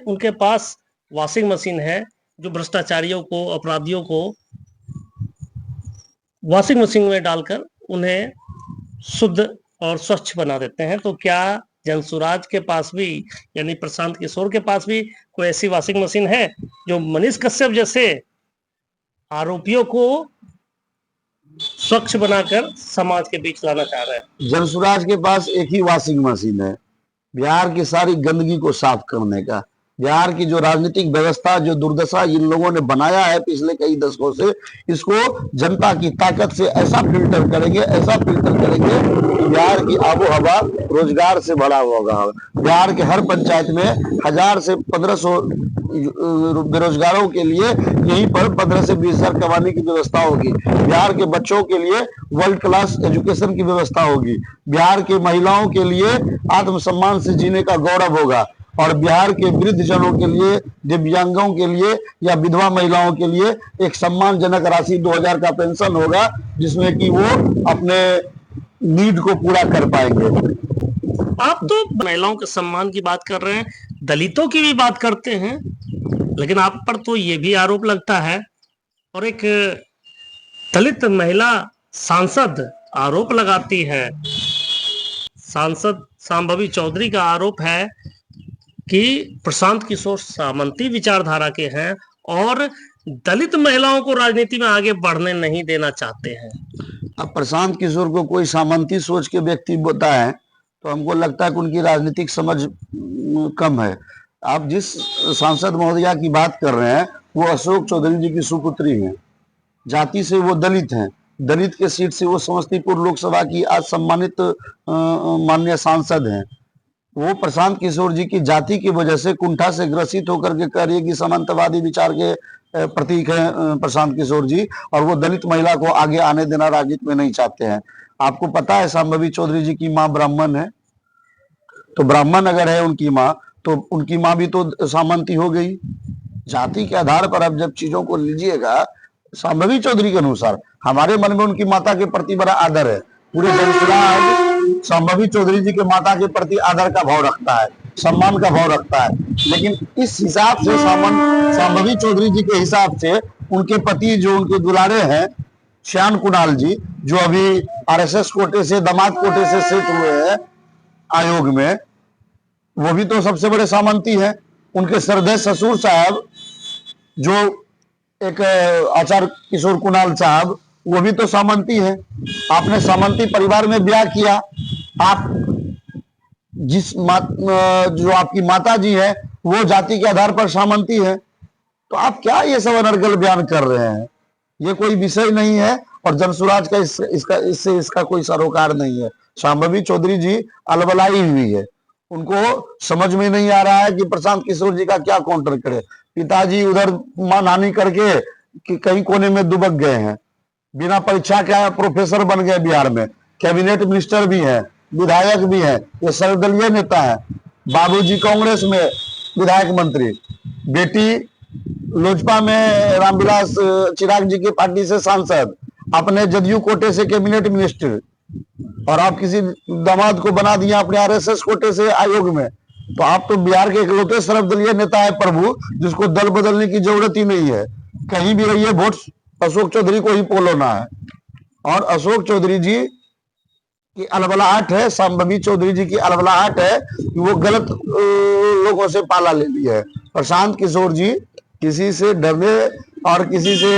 उनके पास वॉशिंग मशीन है जो भ्रष्टाचारियों को, अपराधियों को वॉशिंग मशीन में डालकर उन्हें शुद्ध और स्वच्छ बना देते हैं। तो क्या जनसुराज के पास भी, यानी प्रशांत किशोर के पास भी कोई ऐसी वॉशिंग मशीन है जो मनीष कश्यप जैसे आरोपियों को स्वच्छ बनाकर समाज के बीच लाना चाह रहे हैं? जनसुराज के पास एक ही वॉशिंग मशीन है, बिहार की सारी गंदगी को साफ करने का। बिहार की जो राजनीतिक व्यवस्था, जो दुर्दशा इन लोगों ने बनाया है पिछले कई दशकों से, इसको जनता की ताकत से ऐसा फिल्टर करेंगे, ऐसा फिल्टर करेंगे कि बिहार की आबो हवा रोजगार से भरा होगा। बिहार के हर पंचायत में 1000 से 1500 बेरोजगारों के लिए यहीं पर 15 से 20 हजार कमाने की व्यवस्था होगी। बिहार के बच्चों के लिए वर्ल्ड क्लास एजुकेशन की व्यवस्था होगी। बिहार की महिलाओं के लिए आत्मसम्मान से जीने का गौरव होगा, और बिहार के वृद्ध जनों के लिए, दिव्यांगों के लिए या विधवा महिलाओं के लिए एक सम्मानजनक राशि 2000 का पेंशन होगा, जिसमें कि वो अपने नीड को पूरा कर पाएंगे। आप तो महिलाओं के सम्मान की बात कर रहे हैं, दलितों की भी बात करते हैं, लेकिन आप पर तो ये भी आरोप लगता है, और एक दलित महिला सांसद आरोप लगाती है, सांसद शांभवी चौधरी का आरोप है कि प्रशांत किशोर सामंती विचारधारा के हैं और दलित महिलाओं को राजनीति में आगे बढ़ने नहीं देना चाहते हैं। अब प्रशांत किशोर को कोई सामंती सोच के व्यक्ति बताए तो हमको लगता है कि उनकी राजनीतिक समझ कम है। आप जिस सांसद महोदया की बात कर रहे हैं वो अशोक चौधरी जी की सुपुत्री हैं, जाति से वो दलित हैं, दलित के सीट से वो समस्तीपुर लोकसभा की आज सम्मानित माननीय सांसद हैं। वो प्रशांत किशोर जी की जाति की वजह से कुंठा से ग्रसित होकर के कह रही है कि सामंतवादी विचार के प्रतीक हैं प्रशांत किशोर जी, और वो दलित महिला को आगे आने देना राजनीति में नहीं चाहते हैं। आपको पता है शांभवी चौधरी जी की मां ब्राह्मण है, तो ब्राह्मण अगर है उनकी माँ, तो उनकी माँ भी तो सामंती हो गई। जाति के आधार पर अब जब चीजों को लीजिएगा, शांभवी चौधरी के अनुसार हमारे मन में उनकी माता के प्रति बड़ा आदर है। पूरे जनसुराज शांभवी चौधरी जी के माता के प्रति आदर का भाव रखता है, सम्मान का भाव रखता है। लेकिन इस हिसाब से शांभवी चौधरी जी के हिसाब से उनके पति जो उनके दुलारे हैं श्याम कुणाल जी, जो अभी आरएसएस कोटे से, दामाद कोटे से सेट हुए हैं आयोग में, वो भी तो सबसे बड़े सामंती हैं। उनके श्रद्धेय ससुर साहब जो एक आचार्य किशोर कुणाल साहब, वो भी तो सामंती हैं। आपने सामंती परिवार में ब्याह किया, आप जो आपकी माता जी है वो जाति के आधार पर सामंती है, तो आप क्या ये सब अनर्गल बयान कर रहे हैं? ये कोई विषय नहीं है और जनसुराज का इसका कोई सरोकार नहीं है। शांभवी चौधरी जी अलबलाई हुई है, उनको समझ में नहीं आ रहा है कि प्रशांत किशोर जी का क्या काउंटर करे। पिताजी उधर मानहानि करके कि कहीं कोने में दुबक गए हैं, बिना परीक्षा का प्रोफेसर बन गए बिहार में, कैबिनेट मिनिस्टर भी हैं, विधायक भी हैं, ये सर्वदलीय नेता है। बाबूजी कांग्रेस में विधायक मंत्री, बेटी लोजपा में रामविलास चिराग जी की पार्टी से सांसद, अपने जदयू कोटे से कैबिनेट मिनिस्टर, और आप किसी दामाद को बना दिया अपने आरएसएस कोटे से आयोग में। तो आप तो बिहार के इकलौते सर्वदलीय नेता है प्रभु, जिसको दल बदलने की जरूरत ही नहीं है। कहीं भी रहिए, वोट अशोक चौधरी को ही पोलोना है। और अशोक चौधरी जी की अलबलाहट है, शांभवी चौधरी जी की अलबलाहट है कि वो गलत लोगों से पाला ले लिया है। प्रशांत किशोर जी किसी से डरने और किसी से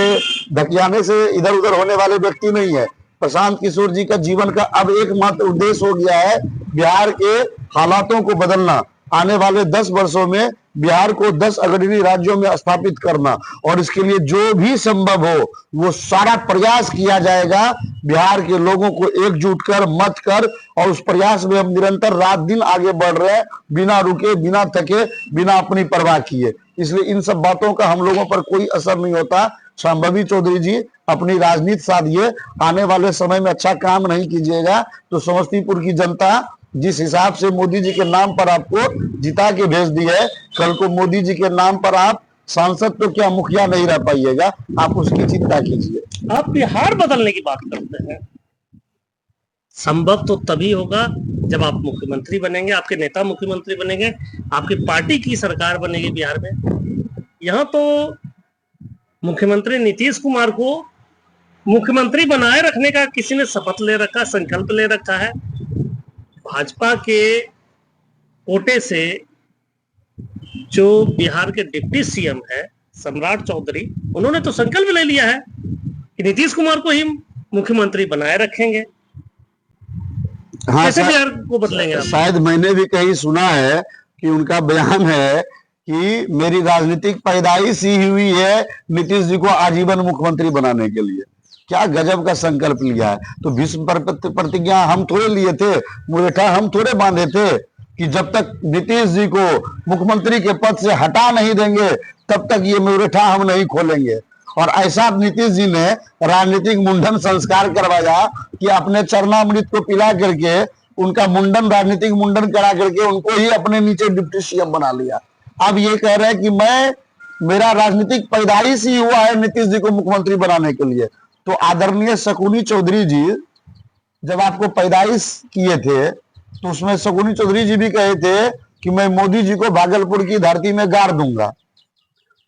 धकियाने से इधर उधर होने वाले व्यक्ति नहीं है। प्रशांत किशोर जी का जीवन का अब एकमात्र उद्देश्य हो गया है बिहार के हालातों को बदलना, आने वाले 10 वर्षों में बिहार को 10 अग्रणी राज्यों में स्थापित करना, और इसके लिए जो भी संभव हो वो सारा प्रयास किया जाएगा। बिहार के लोगों को एकजुट कर, मत कर, और उस प्रयास में हम निरंतर रात दिन आगे बढ़ रहे हैं, बिना रुके, बिना थके, बिना अपनी परवाह किए। इसलिए इन सब बातों का हम लोगों पर कोई असर नहीं होता। शांभवी चौधरी जी अपनी राजनीति साधिए, आने वाले समय में अच्छा काम नहीं कीजिएगा तो समस्तीपुर की जनता जिस हिसाब से मोदी जी के नाम पर आपको जिता के भेज दी है, कल को मोदी जी के नाम पर आप सांसद तो क्या मुखिया नहीं रह पाइएगा, आप उसकी चिंता कीजिए। आप बिहार बदलने की बात करते हैं, संभव तो तभी होगा जब आप मुख्यमंत्री बनेंगे, आपके नेता मुख्यमंत्री बनेंगे, आपकी पार्टी की सरकार बनेगी बिहार में। यहाँ तो मुख्यमंत्री नीतीश कुमार को मुख्यमंत्री बनाए रखने का किसी ने शपथ ले रखा, संकल्प ले रखा है। भाजपा के कोटे से जो बिहार के डिप्टी सीएम है सम्राट चौधरी, उन्होंने तो संकल्प ले लिया है कि नीतीश कुमार को ही मुख्यमंत्री बनाए रखेंगे। हाँ, कैसे बिहार को बदलेंगे? शायद मैंने भी कहीं सुना है कि उनका बयान है कि मेरी राजनीतिक पैदाइश ही हुई है नीतीश जी को आजीवन मुख्यमंत्री बनाने के लिए। क्या गजब का संकल्प लिया है। तो भीष्म प्रतिज्ञा हम थोड़े लिए थे, मुरेठा हम थोड़े बांधे थे कि जब तक नीतीश जी को मुख्यमंत्री के पद से हटा नहीं देंगे तब तक ये मुरेठा हम नहीं खोलेंगे। और ऐसा नीतीश जी ने राजनीतिक मुंडन संस्कार करवाया कि अपने चरणामृत को पिला करके उनका मुंडन, राजनीतिक मुंडन करा करके उनको ही अपने नीचे डिप्टी सीएम बना लिया। अब ये कह रहे हैं कि मेरा राजनीतिक पैदाइश ही हुआ है नीतीश जी को मुख्यमंत्री बनाने के लिए। तो आदरणीय शकुनी चौधरी जी जब आपको पैदाइश किए थे तो उसमें शकुनी चौधरी जी भी कहे थे कि मैं मोदी जी को भागलपुर की धरती में गाड़ दूंगा।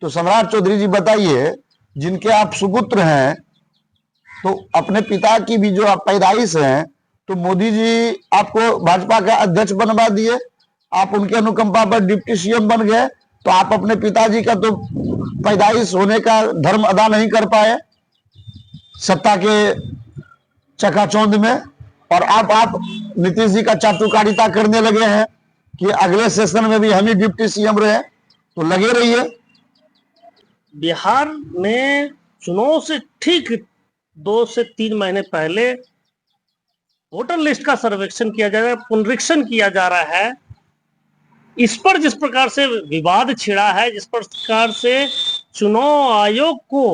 तो सम्राट चौधरी जी बताइए, जिनके आप सुपुत्र हैं, तो अपने पिता की भी जो आप पैदाइश हैं, तो मोदी जी आपको भाजपा का अध्यक्ष बनवा दिए, आप उनके अनुकंपा पर डिप्टी सीएम बन गए, तो आप अपने पिताजी का तो पैदाइश होने का धर्म अदा नहीं कर पाए सत्ता के चकाचौंध में। और आप नीतीश जी का चाटुकारिता करने लगे हैं कि अगले सेशन में भी हम ही डिप्टी सीएम रहे। तो लगे रहिए। बिहार में चुनाव से ठीक 2 से 3 महीने पहले वोटर लिस्ट का सर्वेक्षण किया जा रहा है, पुनरीक्षण किया जा रहा है। इस पर जिस प्रकार से विवाद छिड़ा है, जिस प्रकार से चुनाव आयोग को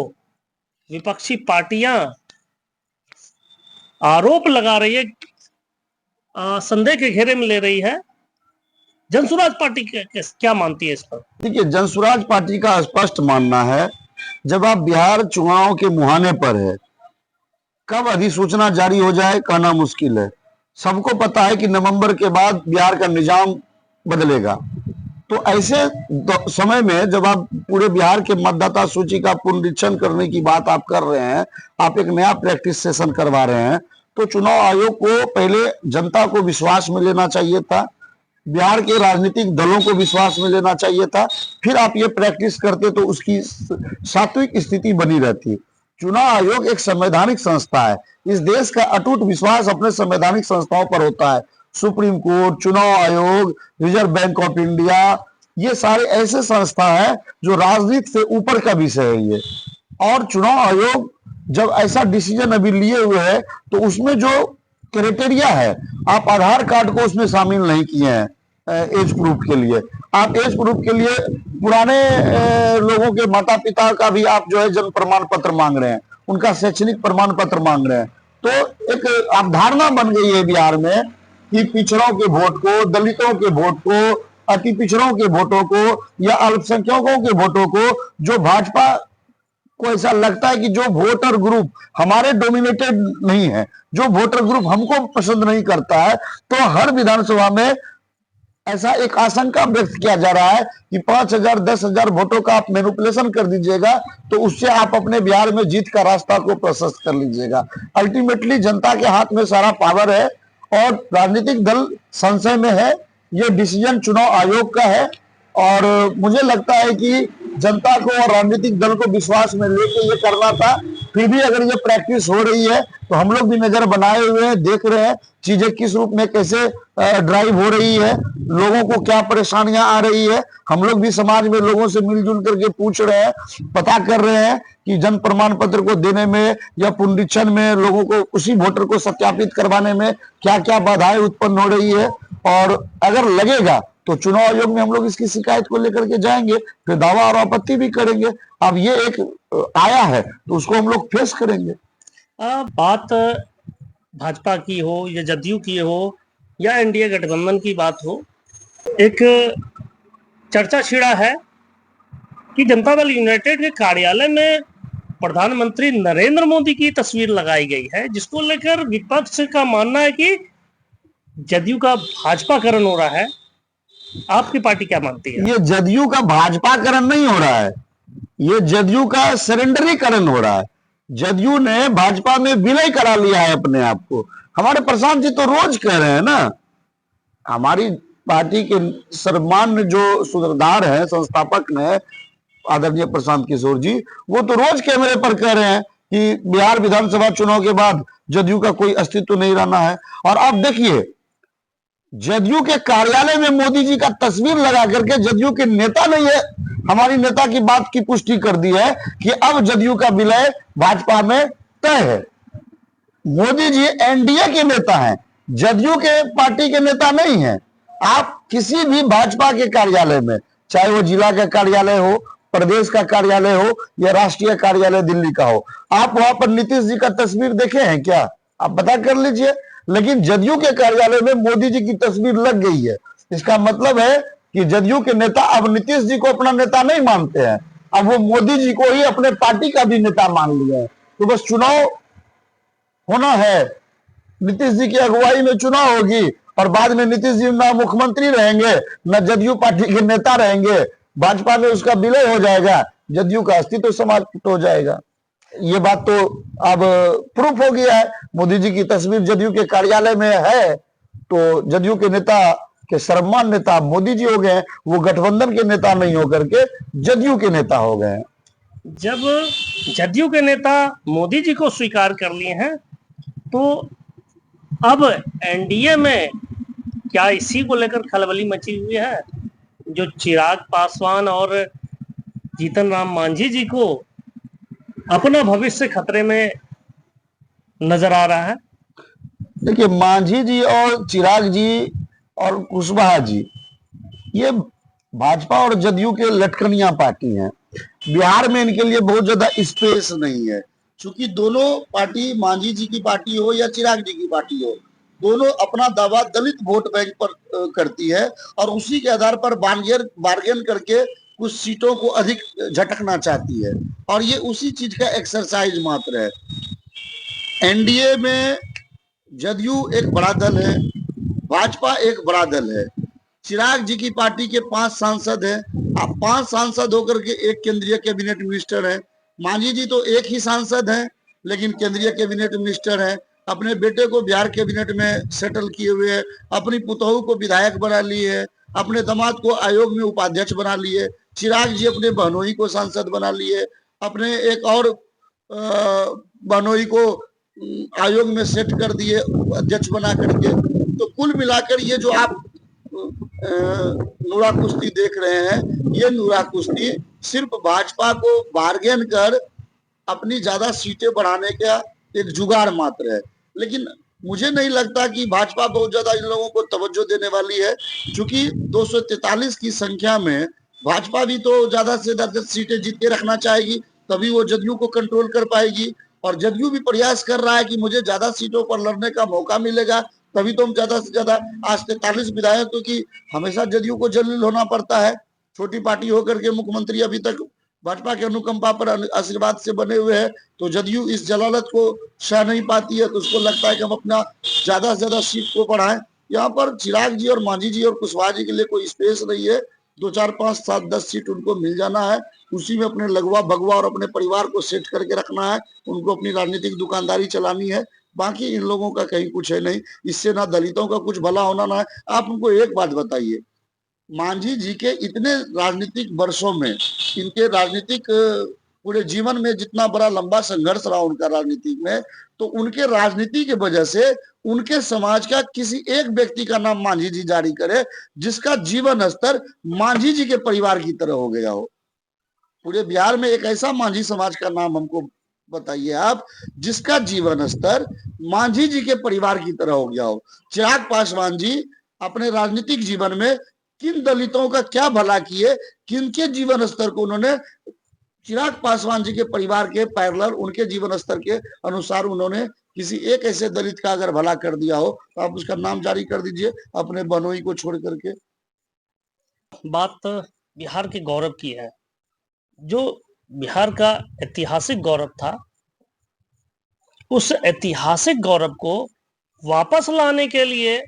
विपक्षी पार्टियां आरोप लगा रही है, संदेह के घेरे में ले रही है, जनसुराज पार्टी क्या मानती है इस पर? देखिए, जनसुराज पार्टी का स्पष्ट मानना है, जब आप बिहार चुनाव के मुहाने पर है, कब अधिसूचना जारी हो जाए कहना मुश्किल है। सबको पता है कि नवंबर के बाद बिहार का निजाम बदलेगा। तो ऐसे समय में जब आप पूरे बिहार के मतदाता सूची का पुनरीक्षण करने की बात आप कर रहे हैं, आप एक नया प्रैक्टिस सेशन करवा रहे हैं, तो चुनाव आयोग को पहले जनता को विश्वास में लेना चाहिए था, बिहार के राजनीतिक दलों को विश्वास में लेना चाहिए था, फिर आप ये प्रैक्टिस करते तो उसकी सात्विक स्थिति बनी रहती। चुनाव आयोग एक संवैधानिक संस्था है, इस देश का अटूट विश्वास अपने संवैधानिक संस्थाओं पर होता है। सुप्रीम कोर्ट, चुनाव आयोग, रिजर्व बैंक ऑफ इंडिया, ये सारे ऐसे संस्था है जो राजनीति से ऊपर का विषय है ये। और चुनाव आयोग जब ऐसा डिसीजन अभी लिए हुए है तो उसमें जो क्राइटेरिया है, आप आधार कार्ड को उसमें शामिल नहीं किए हैं एज प्रूफ के लिए। आप एज प्रूफ के लिए पुराने लोगों के माता पिता का भी आप जो है जन्म प्रमाण पत्र मांग रहे हैं, उनका शैक्षणिक प्रमाण पत्र मांग रहे हैं। तो एक अवधारणा बन गई है बिहार में कि पिछड़ों के वोट को, दलितों के वोट को, अति पिछड़ों के वोटों को या अल्पसंख्यकों के वोटों को, जो भाजपा को ऐसा लगता है कि जो वोटर ग्रुप हमारे डोमिनेटेड नहीं है, जो वोटर ग्रुप हमको पसंद नहीं करता है, तो हर विधानसभा में ऐसा एक आशंका व्यक्त किया जा रहा है कि 5,000 10,000 वोटों का आप मैनिपुलेशन कर दीजिएगा तो उससे आप अपने बिहार में जीत का रास्ता को प्रशस्त कर लीजिएगा। अल्टीमेटली जनता के हाथ में सारा पावर है और राजनीतिक दल संशय में है। ये डिसीजन चुनाव आयोग का है और मुझे लगता है कि जनता को और राजनीतिक दल को विश्वास में लेके ये करना था। फिर भी अगर ये प्रैक्टिस हो रही है तो हम लोग भी नजर बनाए हुए हैं, देख रहे हैं चीजें किस रूप में कैसे ड्राइव हो रही है, लोगों को क्या परेशानियां आ रही है। हम लोग भी समाज में लोगों से मिलजुल करके पूछ रहे हैं, पता कर रहे हैं कि जन प्रमाण पत्र को देने में या पुनरीक्षण में लोगों को, उसी वोटर को सत्यापित करवाने में क्या क्या बाधाएं उत्पन्न हो रही है। और अगर लगेगा तो चुनाव आयोग में हम लोग इसकी शिकायत को लेकर के जाएंगे, फिर दावा और आपत्ति भी करेंगे। अब ये एक आया है तो उसको हम लोग फेस करेंगे। बात भाजपा की हो या जदयू की हो या एनडीए गठबंधन की बात हो, एक चर्चा छिड़ा है कि जनता दल यूनाइटेड के कार्यालय में प्रधानमंत्री नरेंद्र मोदी की तस्वीर लगाई गई है, जिसको लेकर विपक्ष का मानना है कि जदयू का भाजपाकरण हो रहा है। आपकी पार्टी क्या मानती है? ये जदयू का भाजपाकरण नहीं हो रहा है, ये जदयू का सरेंडरीकरण हो रहा है। जदयू ने भाजपा में विलय करा लिया है अपने आप को। हमारे प्रशांत जी तो रोज कह रहे हैं ना, हमारी पार्टी के सर्वमान्य जो सूत्रधार हैं, संस्थापक ने आदरणीय प्रशांत किशोर जी, वो तो रोज कैमरे पर कह रहे हैं कि बिहार विधानसभा चुनाव के बाद जदयू का कोई अस्तित्व नहीं रहना है। और अब देखिए, जदयू के कार्यालय में मोदी जी का तस्वीर लगा करके जदयू के नेता ने ये हमारी नेता की बात की पुष्टि कर दी है कि अब जदयू का विलय भाजपा में तय है। मोदी जी एनडीए के नेता हैं, जदयू के पार्टी के नेता नहीं हैं। आप किसी भी भाजपा के कार्यालय में, चाहे वो जिला का कार्यालय हो, प्रदेश का कार्यालय हो या राष्ट्रीय कार्यालय दिल्ली का हो, आप वहां पर नीतीश जी का तस्वीर देखे हैं क्या? आप पता कर लीजिए। लेकिन जदयू के कार्यालय में मोदी जी की तस्वीर लग गई है। इसका मतलब है कि जदयू के नेता अब नीतीश जी को अपना नेता नहीं मानते हैं, अब वो मोदी जी को ही अपने पार्टी का भी नेता मान लिया है। तो बस चुनाव होना है, नीतीश जी की अगुवाई में चुनाव होगी और बाद में नीतीश जी ना मुख्यमंत्री रहेंगे, न जदयू पार्टी के नेता रहेंगे, भाजपा में उसका विलय हो जाएगा, जदयू का अस्तित्व समाप्त हो जाएगा। ये बात तो अब प्रूफ हो गया है। मोदी जी की तस्वीर जदयू के कार्यालय में है तो जदयू के नेता के सर्वमान्य नेता मोदी जी हो गए, वो गठबंधन के नेता नहीं होकर के जदयू के नेता हो गए। जब जदयू के नेता मोदी जी को स्वीकार कर लिए हैं तो अब एनडीए में क्या इसी को लेकर खलबली मची हुई है? जो चिराग पासवान और जीतन राम मांझी जी को अपना भविष्य खतरे में नजर आ रहा है। देखिए, मांझी जी और चिराग जी और कुशवाहा जी, ये भाजपा और जदयू के लटकनिया पार्टी हैं। बिहार में इनके लिए बहुत ज्यादा स्पेस नहीं है, क्योंकि दोनों पार्टी, मांझी जी की पार्टी हो या चिराग जी की पार्टी हो, दोनों अपना दावा दलित वोट बैंक पर करती है और उसी के आधार पर बार्गेन करके कुछ सीटों को अधिक झटकना चाहती है और ये उसी चीज का एक्सरसाइज मात्र है। एनडीए में जदयू एक बड़ा दल है, भाजपा एक बड़ा दल है। चिराग जी की पार्टी के 5 सांसद हैं। आप 5 सांसद होकर के एक केंद्रीय कैबिनेट मिनिस्टर हैं। मांझी जी तो एक ही सांसद हैं लेकिन केंद्रीय कैबिनेट मिनिस्टर हैं। अपने बेटे को बिहार कैबिनेट में सेटल किए हुए हैं, अपनी पुतोहू को विधायक बना लिए है, अपने दामाद को आयोग में उपाध्यक्ष बना लिए। चिराग जी अपने बहनोई को सांसद बना लिए, अपने एक और बहनोई को आयोग में सेट कर दिए अध्यक्ष बना करके। तो कुल मिलाकर ये जो आप नूरा कुश्ती देख रहे हैं, ये नूरा कुश्ती सिर्फ भाजपा को बार्गेन कर अपनी ज्यादा सीटें बढ़ाने का एक जुगाड़ मात्र है। लेकिन मुझे नहीं लगता कि भाजपा बहुत ज्यादा इन लोगों को तवज्जो देने वाली है, क्योंकि 243 की संख्या में भाजपा भी तो ज्यादा से ज्यादा सीटें जीत के रखना चाहेगी, तभी वो जदयू को कंट्रोल कर पाएगी। और जदयू भी प्रयास कर रहा है कि मुझे ज्यादा सीटों पर लड़ने का मौका मिलेगा, तभी तो हम ज्यादा से ज्यादा आज 43 विधायकों की हमेशा जदयू को जलील होना पड़ता है। छोटी पार्टी होकर के मुख्यमंत्री अभी तक भाजपा के अनुकंपा पर आशीर्वाद से बने हुए हैं, तो जदयू इस जलालत को सह नहीं पाती है, तो उसको लगता है कि हम अपना ज्यादा से ज्यादा सीट को बढ़ाएं। यहाँ पर चिराग जी और मांझी जी और कुशवाहा जी के लिए कोई स्पेस नहीं है। 2, 4, 5, 7, 10 सीट उनको मिल जाना है, उसी में अपने लगवा भगवा और अपने परिवार को सेट करके रखना है। उनको अपनी राजनीतिक दुकानदारी चलानी है, बाकी इन लोगों का कहीं कुछ है नहीं। इससे ना दलितों का कुछ भला होना ना है। आप उनको एक बात बताइए, मांझी जी के इतने राजनीतिक वर्षों में, इनके राजनीतिक पूरे जीवन में जितना बड़ा लंबा संघर्ष रहा उनका राजनीति में, तो उनके राजनीति के वजह से उनके समाज का किसी एक व्यक्ति का नाम मांझी जी जारी करे जिसका जीवन स्तर मांझी जी के परिवार की तरह हो गया हो। पूरे बिहार में एक ऐसा मांझी समाज का नाम हमको बताइए आप जिसका जीवन स्तर मांझी जी के परिवार की तरह हो गया हो। चिराग पासवान जी अपने राजनीतिक जीवन में किन दलितों का क्या भला किए, किनके जीवन स्तर को उन्होंने चिराग पासवान जी के परिवार के पैरेलल उनके जीवन स्तर के अनुसार उन्होंने किसी एक ऐसे दलित का अगर भला कर दिया हो तो आप उसका नाम जारी कर दीजिए अपने बहनोई को छोड़ करके। बात बिहार के गौरव की है, जो बिहार का ऐतिहासिक गौरव था, उस ऐतिहासिक गौरव को वापस लाने के लिए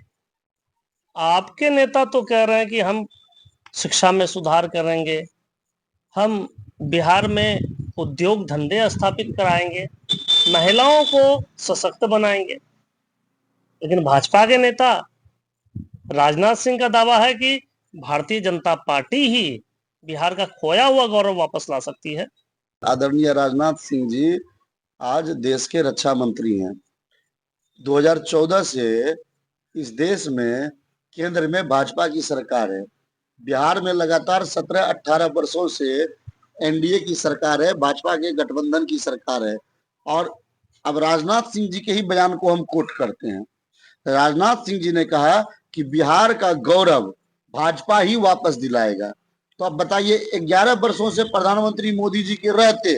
आपके नेता तो कह रहे हैं कि हम शिक्षा में सुधार करेंगे, हम बिहार में उद्योग धंधे स्थापित कराएंगे, महिलाओं को सशक्त बनाएंगे। लेकिन भाजपा के नेता राजनाथ सिंह का दावा है कि भारतीय जनता पार्टी ही बिहार का खोया हुआ गौरव वापस ला सकती है। आदरणीय राजनाथ सिंह जी आज देश के रक्षा मंत्री हैं। 2014 से इस देश में केंद्र में भाजपा की सरकार है। बिहार में लगातार 17-18 वर्षों से एनडीए की सरकार है, भाजपा के गठबंधन की सरकार है। और अब राजनाथ सिंह जी के ही बयान को हम कोट करते हैं। राजनाथ सिंह जी ने कहा कि बिहार का गौरव भाजपा ही वापस दिलाएगा। तो अब बताइए, 11 वर्षों से प्रधानमंत्री मोदी जी के रहते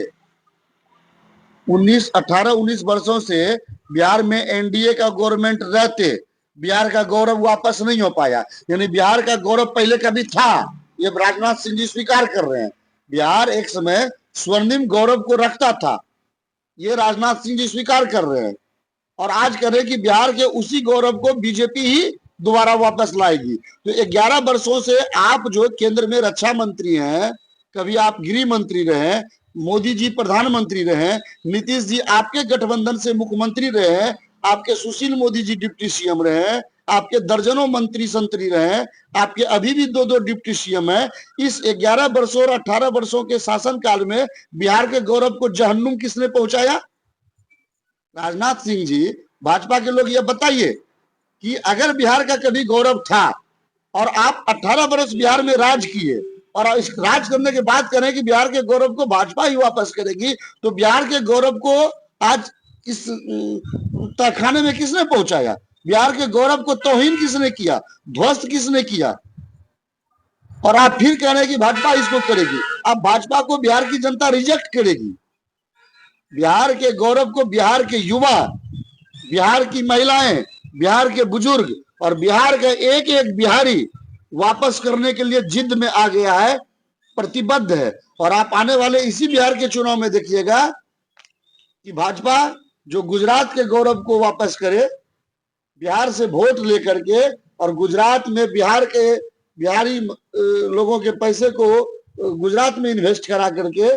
18-19 वर्षों से बिहार में एनडीए का गवर्नमेंट रहते बिहार का गौरव वापस नहीं हो पाया। यानी बिहार का गौरव पहले कभी था, ये राजनाथ सिंह जी स्वीकार कर रहे हैं। बिहार एक समय स्वर्णिम गौरव को रखता था, ये राजनाथ सिंह जी स्वीकार कर रहे हैं। और आज कह रहे हैं कि बिहार के उसी गौरव को बीजेपी ही दोबारा वापस लाएगी। तो 11 वर्षों से आप जो केंद्र में रक्षा मंत्री हैं, कभी आप गृह मंत्री रहे, मोदी जी प्रधानमंत्री रहे, नीतीश जी आपके गठबंधन से मुख्यमंत्री रहे, आपके सुशील मोदी जी डिप्टी सीएम रहे, आपके दर्जनों मंत्री संतरी रहे, आपके अभी भी 2-2 डिप्टी सीएम है। इस 11 वर्षों और 18 वर्षों के शासनकाल में बिहार के गौरव को जहन्नुम किसने पहुंचाया? राजनाथ सिंह जी, भाजपा के लोग ये बताइए कि अगर बिहार का कभी गौरव था और आप 18 वर्ष बिहार में राज किए और इस राज करने के बाद करें कि बिहार के गौरव को भाजपा ही वापस करेगी, तो बिहार के गौरव को आज इस तहखाने में किसने पहुंचाया? बिहार के गौरव को तौहीन किसने किया, ध्वस्त किसने किया? और आप फिर कह रहे हैं कि भाजपा इसको करेगी। अब भाजपा को बिहार की जनता रिजेक्ट करेगी। बिहार के गौरव को बिहार के युवा, बिहार की महिलाएं, बिहार के बुजुर्ग और बिहार का एक एक बिहारी वापस करने के लिए जिद में आ गया है, प्रतिबद्ध है। और आप आने वाले इसी बिहार के चुनाव में देखिएगा कि भाजपा जो गुजरात के गौरव को वापस करे, बिहार से वोट लेकर के, और गुजरात में बिहार के बिहारी लोगों के पैसे को गुजरात में इन्वेस्ट करा करके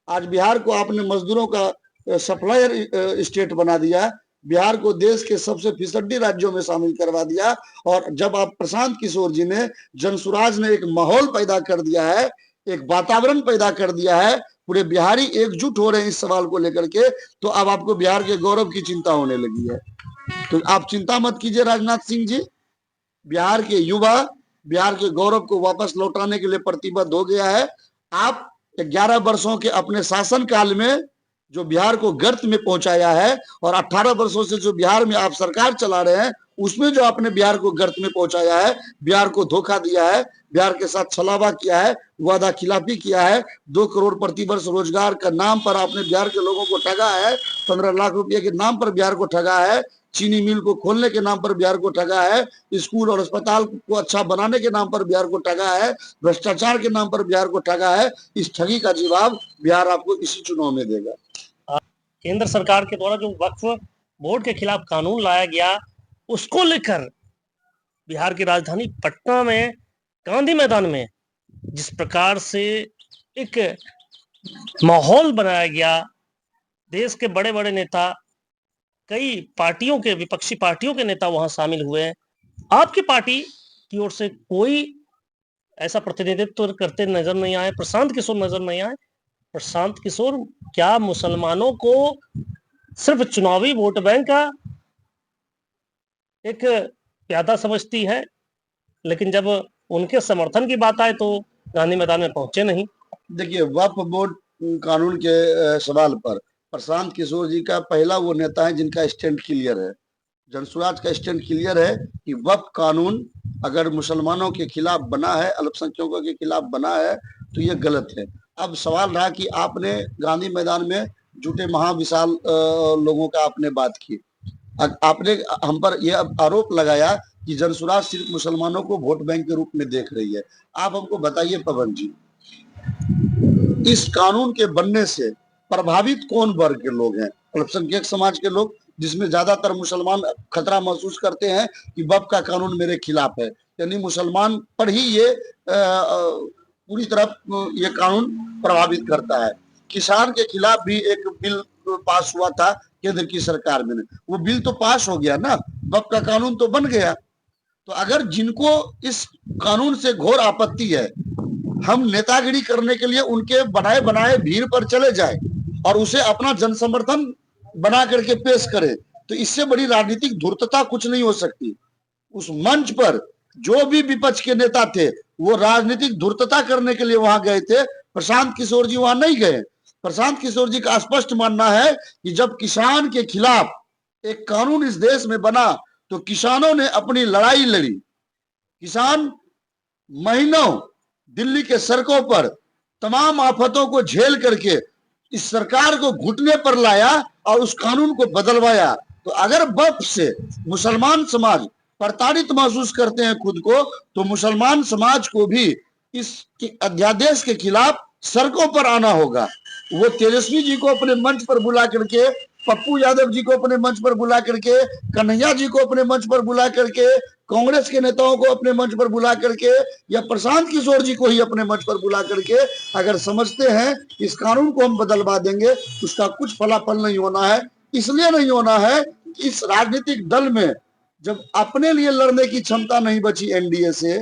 आज बिहार को आपने मजदूरों का सप्लायर स्टेट बना दिया, बिहार को देश के सबसे फिसड्डी राज्यों में शामिल करवा दिया। और जब आप प्रशांत किशोर जी ने, जनसुराज ने एक माहौल पैदा कर दिया है, एक वातावरण पैदा कर दिया है, पूरे बिहारी एकजुट हो रहे हैं इस सवाल को लेकर के, तो अब आपको बिहार के गौरव की चिंता होने लगी है। तो आप चिंता मत कीजिए राजनाथ सिंह जी, बिहार के युवा बिहार के गौरव को वापस लौटाने के लिए प्रतिबद्ध हो गया है। आप 11 वर्षों के अपने शासन काल में जो बिहार को गर्त में पहुंचाया है, और 18 वर्षों से जो बिहार में आप सरकार चला रहे हैं, उसमें जो आपने बिहार को गर्त में पहुंचाया है, बिहार को धोखा दिया है, बिहार के साथ छलावा किया है, वादा खिलाफी किया है, 2 करोड़ प्रतिवर्ष रोजगार का नाम पर आपने बिहार के लोगों को ठगा है, 15 लाख रुपए के नाम पर बिहार को ठगा है, चीनी मिल को खोलने के नाम पर बिहार को ठगा है, स्कूल और अस्पताल को अच्छा बनाने के नाम पर बिहार को ठगा है, भ्रष्टाचार के नाम पर बिहार को ठगा है। इस ठगी का जवाब बिहार आपको इसी चुनाव में देगा। केंद्र सरकार के द्वारा जो वक्फ बोर्ड के खिलाफ कानून लाया गया, उसको लेकर बिहार की राजधानी पटना में गांधी मैदान में जिस प्रकार से एक माहौल बनाया गया, देश के बड़े बड़े नेता, कई पार्टियों के, विपक्षी पार्टियों के नेता वहां शामिल हुए। आपकी पार्टी की ओर से कोई ऐसा प्रतिनिधित्व करते नजर नहीं आए, प्रशांत किशोर नजर नहीं आए। प्रशांत किशोर क्या मुसलमानों को सिर्फ चुनावी वोट बैंक का एक प्यादा समझती है, लेकिन जब उनके समर्थन की बात आए तो गांधी मैदान में पहुंचे नहीं। देखिए, वक्फ बोर्ड कानून के सवाल पर प्रशांत किशोर जी का पहला वो नेता है जिनका स्टैंड क्लियर है। जनसुराज का स्टैंड क्लियर है कि वक्फ कानून अगर मुसलमानों के खिलाफ बना है, अल्पसंख्यकों के खिलाफ बना है, तो ये गलत है। अब सवाल रहा कि आपने गांधी मैदान में जुटे महाविशाल लोगों का आपने बात की, आपने हम पर यह आरोप लगाया कि जनसुराज सिर्फ मुसलमानों को वोट बैंक के रूप में देख रही है। आप हमको बताइए पवन जी, इस कानून के बनने से प्रभावित कौन वर्ग के लोग हैं? अल्पसंख्यक समाज के लोग, जिसमें ज्यादातर मुसलमान खतरा महसूस करते हैं कि वक्फ का कानून मेरे खिलाफ है, यानी मुसलमान पर ही ये पूरी तरह ये कानून प्रभावित करता है। किसान के खिलाफ भी एक बिल पास हुआ था केंद्र की सरकार में, वो बिल तो पास हो गया ना, वक्फ का कानून तो बन गया। तो अगर जिनको इस कानून से घोर आपत्ति है, हम नेतागिरी करने के लिए उनके बनाए बनाए भीड़ पर चले जाए और उसे अपना जनसमर्थन बना करके पेश करें, तो इससे बड़ी राजनीतिक धूर्तता कुछ नहीं हो सकती। उस मंच पर जो भी विपक्ष के नेता थे वो राजनीतिक धूर्तता करने के लिए वहां गए थे, प्रशांत किशोर जी वहां नहीं गए। प्रशांत किशोर जी का स्पष्ट मानना है कि जब किसान के खिलाफ एक कानून इस देश में बना तो किसानों ने अपनी लड़ाई लड़ी। किसान महीनों दिल्ली के सड़कों पर तमाम आफतों को झेल करके इस सरकार को घुटने पर लाया और उस कानून को बदलवाया। तो अगर वक्फ से मुसलमान समाज प्रताड़ित महसूस करते हैं खुद को, तो मुसलमान समाज को भी इस अध्यादेश के खिलाफ सड़कों पर आना होगा। वो तेजस्वी जी को अपने मंच पर बुला करके, पप्पू यादव जी को अपने मंच पर बुला करके, कन्हैया जी को अपने मंच पर बुला करके, कांग्रेस के नेताओं को अपने मंच पर बुला करके, या प्रशांत किशोर जी को ही अपने मंच पर बुला करके अगर समझते हैं इस कानून को हम बदलवा देंगे, उसका कुछ फलाफल नहीं होना है। इसलिए नहीं होना है कि इस राजनीतिक दल में जब अपने लिए लड़ने की क्षमता नहीं बची एनडीए से,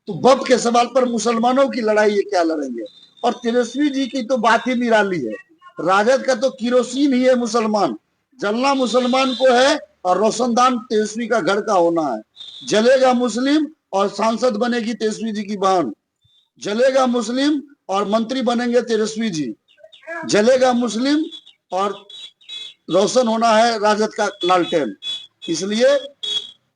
तो वक्फ के सवाल पर मुसलमानों की लड़ाई ये क्या लड़ेंगे। और तेजस्वी जी की तो बात ही निराली है। राजद का तो किरोसिन ही है मुसलमान, जलना मुसलमान को है और रोशनदान तेजस्वी का घर का होना है। जलेगा मुस्लिम और सांसद बनेगी तेजस्वी जी की बहन, जलेगा मुस्लिम और मंत्री बनेंगे तेजस्वी जी, जलेगा मुस्लिम और रोशन होना है राजद का लालटेन। इसलिए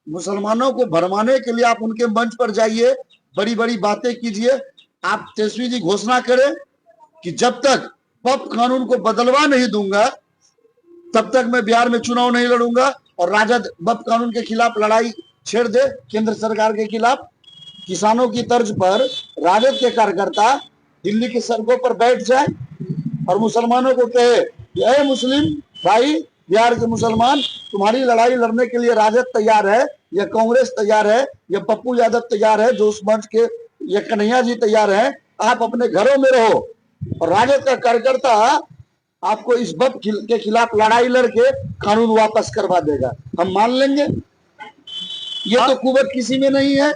मुसलमानों को भरमाने के लिए आप उनके मंच पर जाइए, बड़ी बड़ी बातें कीजिए। आप तेजस्वी जी घोषणा करें कि जब तक वक्फ कानून को बदलवा नहीं दूंगा तब तक मैं बिहार में चुनाव नहीं लड़ूंगा, और राजद बप कानून के खिलाफ लड़ाई छेड़ दे केंद्र सरकार के खिलाफ, किसानों की तर्ज पर राजद के कार्यकर्ता दिल्ली की सड़कों पर बैठ जाए और मुसलमानों को कहे कि अरे मुस्लिम भाई, बिहार के मुसलमान, तुम्हारी लड़ाई लड़ने के लिए राजद तैयार है, या कांग्रेस तैयार है, या पप्पू यादव तैयार है, जो उस मंच के, या कन्हैया जी तैयार हैं, आप अपने घरों में रहो और राजद का कार्यकर्ता आपको इस बप के खिलाफ लड़ाई लड़के कानून वापस करवा देगा, हम मान लेंगे। ये तो कुवत किसी में नहीं है।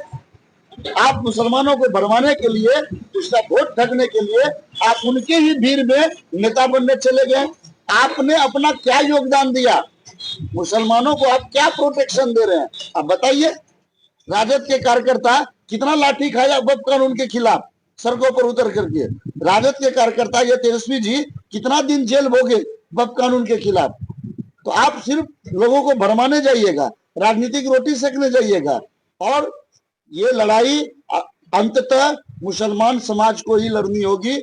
आप मुसलमानों को भरमाने के लिए, उसका वोट ठगने के लिए आप उनके ही भीड़ में नेता बनने चले गए। आपने अपना क्या योगदान दिया? मुसलमानों को आप क्या प्रोटेक्शन दे रहे हैं? आप बताइए। राजद के कार्यकर्ता कितना लाठी खाया वक्फ कानून के खिलाफ सड़कों पर उतर करके। राजद के कार्यकर्ता ये तेजस्वी जी कितना दिन जेल भोगे वक्फ कानून के खिलाफ। तो आप सिर्फ लोगों को भरमाने जाइएगा, राजनीतिक रोटी सेकने जाइएगा, और ये लड़ाई अंततः मुसलमान समाज को ही लड़नी होगी।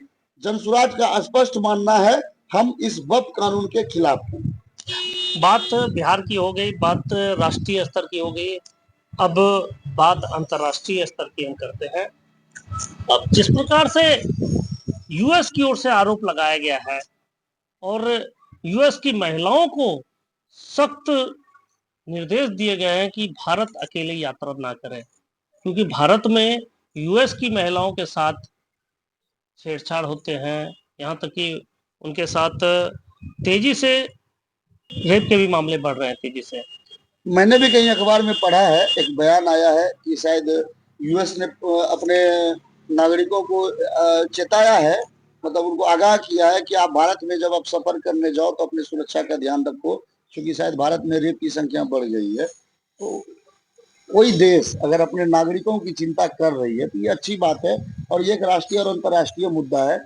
जनसुराज का स्पष्ट मानना है, हम इस वक्फ कानून के खिलाफ हैं। बात बिहार की हो गई, बात राष्ट्रीय स्तर की हो गई, अब बात अंतर्राष्ट्रीय स्तर की हम करते हैं। अब जिस प्रकार से यूएस की ओर से आरोप लगाया गया है और यूएस की महिलाओं को सख्त निर्देश दिए गए हैं कि भारत अकेले यात्रा ना करें, क्योंकि भारत में यूएस की महिलाओं के साथ छेड़छाड़ होते हैं, यहाँ तक कि उनके साथ तेजी से रेप के भी मामले बढ़ रहे हैं तेजी से। मैंने भी कहीं अखबार में पढ़ा है, एक बयान आया है कि शायद यूएस ने अपने नागरिकों को चेताया है, मतलब उनको आगाह किया है कि आप भारत में जब आप सफर करने जाओ तो अपनी सुरक्षा का ध्यान रखो, क्योंकि शायद भारत में रेप की संख्या बढ़ गई है। तो कोई देश अगर अपने नागरिकों की चिंता कर रही है तो ये अच्छी बात है, और ये एक राष्ट्रीय और अंतर्राष्ट्रीय मुद्दा है।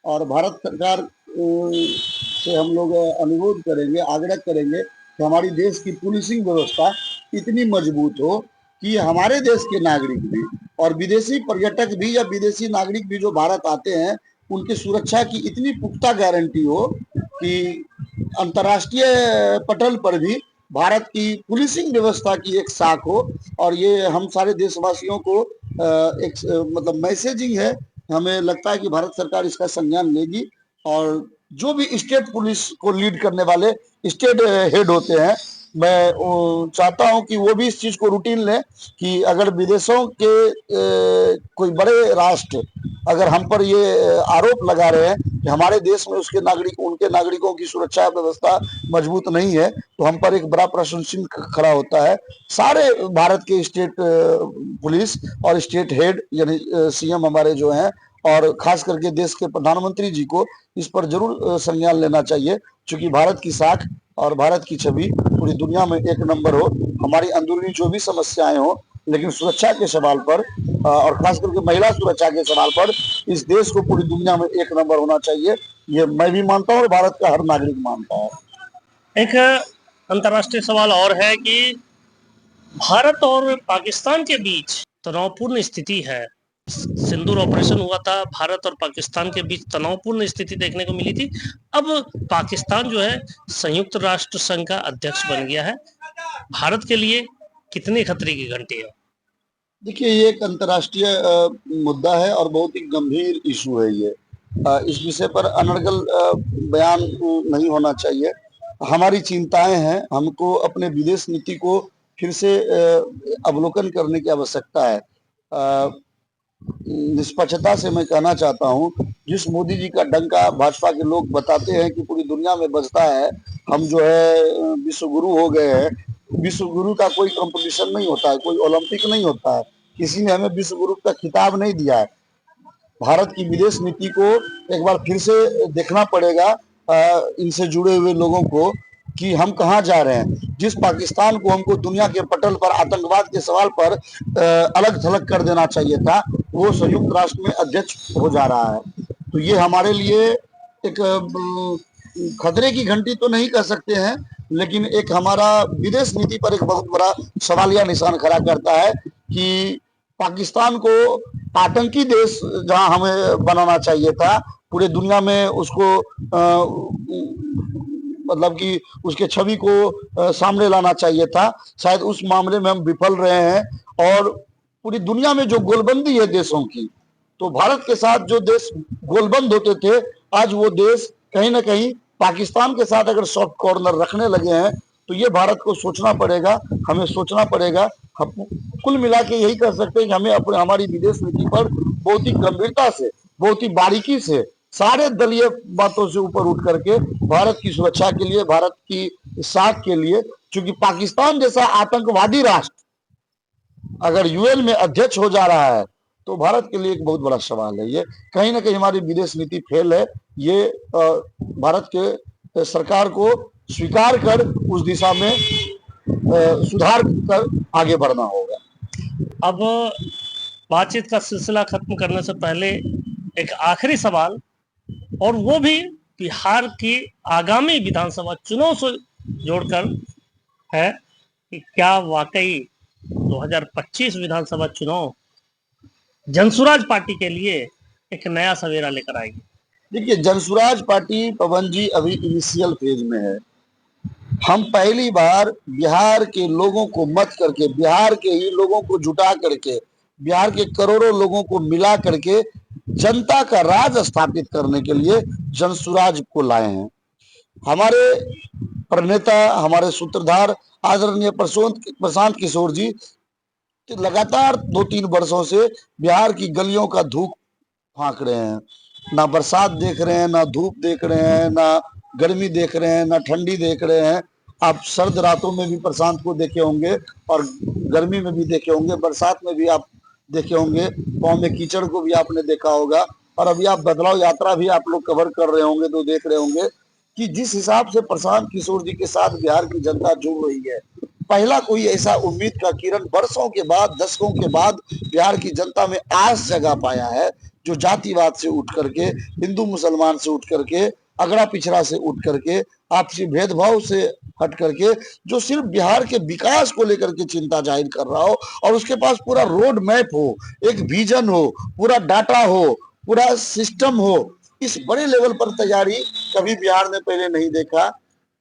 और भारत सरकार से हम लोग अनुरोध करेंगे, आग्रह करेंगे कि हमारी देश की पुलिसिंग व्यवस्था इतनी मजबूत हो कि हमारे देश के नागरिक भी और विदेशी पर्यटक भी या विदेशी नागरिक भी जो भारत आते हैं, उनकी सुरक्षा की इतनी पुख्ता गारंटी हो कि अंतर्राष्ट्रीय पटल पर भी भारत की पुलिसिंग व्यवस्था की एक साख हो। और ये हम सारे देशवासियों को एक मतलब मैसेजिंग है। हमें लगता है कि भारत सरकार इसका संज्ञान लेगी, और जो भी स्टेट पुलिस को लीड करने वाले स्टेट हेड होते हैं, मैं चाहता हूं कि वो भी इस चीज को रूटीन लें कि अगर विदेशों के कोई बड़े राष्ट्र अगर हम पर ये आरोप लगा रहे हैं कि हमारे देश में उनके नागरिकों की सुरक्षा व्यवस्था मजबूत नहीं है, तो हम पर एक बड़ा प्रश्न चिन्ह खड़ा होता है। सारे भारत के स्टेट पुलिस और स्टेट हेड यानी सीएम हमारे जो हैं, और खास करके देश के प्रधानमंत्री जी को इस पर जरूर संज्ञान लेना चाहिए, क्योंकि भारत की साख और भारत की छवि पूरी दुनिया में एक नंबर हो। हमारी अंदरूनी जो भी समस्याएं हो, लेकिन सुरक्षा के सवाल पर और खास करके महिला सुरक्षा के सवाल पर इस देश को पूरी दुनिया में एक नंबर होना चाहिए। ये मैं भी मानता हूँ और भारत का हर नागरिक मानता है। एक अंतर्राष्ट्रीय सवाल और है कि भारत और पाकिस्तान के बीच तनावपूर्ण स्थिति है। सिंदूर ऑपरेशन हुआ था, भारत और पाकिस्तान के बीच तनावपूर्ण स्थिति देखने को मिली थी। अब पाकिस्तान जो है संयुक्त राष्ट्र संघ का अध्यक्ष बन गया है। भारत के लिए कितनी खतरे की घंटी है? देखिए, ये एक अंतर्राष्ट्रीय मुद्दा है और बहुत ही गंभीर इशू है ये। इस विषय पर अनर्गल बयान नहीं होना चाहिए। हमारी चिंताएं हैं, हमको अपने विदेश नीति को फिर से अवलोकन करने की आवश्यकता है। निष्पक्षता से मैं कहना चाहता हूं, जिस मोदी जी का डंका भाजपा के लोग बताते हैं कि पूरी दुनिया में बजता है, हम जो है विश्व गुरु हो गए हैं। विश्व गुरु का कोई कंपटीशन नहीं होता है, कोई ओलंपिक नहीं होता है, किसी ने हमें विश्व गुरु का खिताब नहीं दिया है। भारत की विदेश नीति को एक बार फिर से देखना पड़ेगा, इनसे जुड़े हुए लोगों को, कि हम कहाँ जा रहे हैं। जिस पाकिस्तान को हमको दुनिया के पटल पर आतंकवाद के सवाल पर अलग थलग कर देना चाहिए था, वो संयुक्त राष्ट्र में अध्यक्ष हो जा रहा है। तो ये हमारे लिए एक खतरे की घंटी तो नहीं कह सकते हैं, लेकिन एक हमारा विदेश नीति पर एक बहुत बड़ा सवालिया निशान खड़ा करता है कि पाकिस्तान को आतंकी देश जहां हमें बनाना चाहिए था, पूरे दुनिया में उसको मतलब कि उसके छवि को सामने लाना चाहिए था। शायद उस मामले में हम विफल रहे हैं। और पूरी दुनिया में जो गोलबंदी है देशों की, तो भारत के साथ जो देश गोलबंद होते थे, आज वो देश कहीं ना कहीं पाकिस्तान के साथ अगर सॉफ्ट कॉर्नर रखने लगे हैं, तो ये भारत को सोचना पड़ेगा, हमें सोचना पड़ेगा। हम कुल मिला के यही कर सकते हैं कि हमें अपने हमारी विदेश नीति पर बहुत ही गंभीरता से, बहुत ही बारीकी से, सारे दलीय बातों से ऊपर उठ करके भारत की सुरक्षा के लिए, भारत की साख के लिए, क्योंकि पाकिस्तान जैसा आतंकवादी राष्ट्र अगर यूएन में अध्यक्ष हो जा रहा है, तो भारत के लिए एक बहुत बड़ा सवाल है। ये कहीं ना कहीं हमारी विदेश नीति फेल है। ये भारत के सरकार को स्वीकार कर उस दिशा में सुधार कर आगे बढ़ना होगा। अब बातचीत का सिलसिला खत्म करने से पहले एक आखिरी सवाल, और वो भी बिहार की आगामी विधानसभा चुनाव से जोड़कर है कि क्या वाकई 2025 विधानसभा चुनाव जनसुराज पार्टी के लिए एक नया सवेरा लेकर आएगी? देखिए, जनसुराज पार्टी, पवन जी, अभी इनिशियल फेज में है। हम पहली बार बिहार के लोगों को मत करके, बिहार के ही लोगों को जुटा करके, बिहार के करोड़ों लोगों को मिला करके जनता का राज स्थापित करने के लिए जनसुराज को लाए हैं। हमारे प्रणेता, हमारे सूत्रधार आदरणीय प्रशांत किशोर जी लगातार 2-3 वर्षों से बिहार की गलियों का धूप फाँक रहे हैं। ना बरसात देख रहे हैं, ना धूप देख रहे हैं, ना गर्मी देख रहे हैं, ना ठंडी देख रहे हैं। आप सर्द रातों में भी प्रशांत को देखे होंगे और गर्मी में भी देखे होंगे, बरसात में भी आप देखे होंगे, पाँव में कीचड़ को भी आपने देखा होगा। और अभी आप बदलाव यात्रा भी आप लोग कवर कर रहे होंगे तो देख रहे होंगे कि जिस हिसाब से प्रशांत किशोर जी के साथ बिहार की जनता जुड़ रही है, पहला कोई ऐसा उम्मीद का किरण वर्षों के बाद, दशकों के बाद बिहार की जनता में आस जगा पाया है, जो जातिवाद से उठ करके, हिंदू मुसलमान से उठ करके, अगड़ा पिछड़ा से उठ करके, आपसी भेदभाव से हट करके, जो सिर्फ बिहार के विकास को लेकर के चिंता जाहिर कर रहा हो और उसके पास पूरा रोड मैप हो, एक विजन हो, पूरा डाटा हो, पूरा सिस्टम हो। इस बड़े लेवल पर तैयारी कभी बिहार ने पहले नहीं देखा।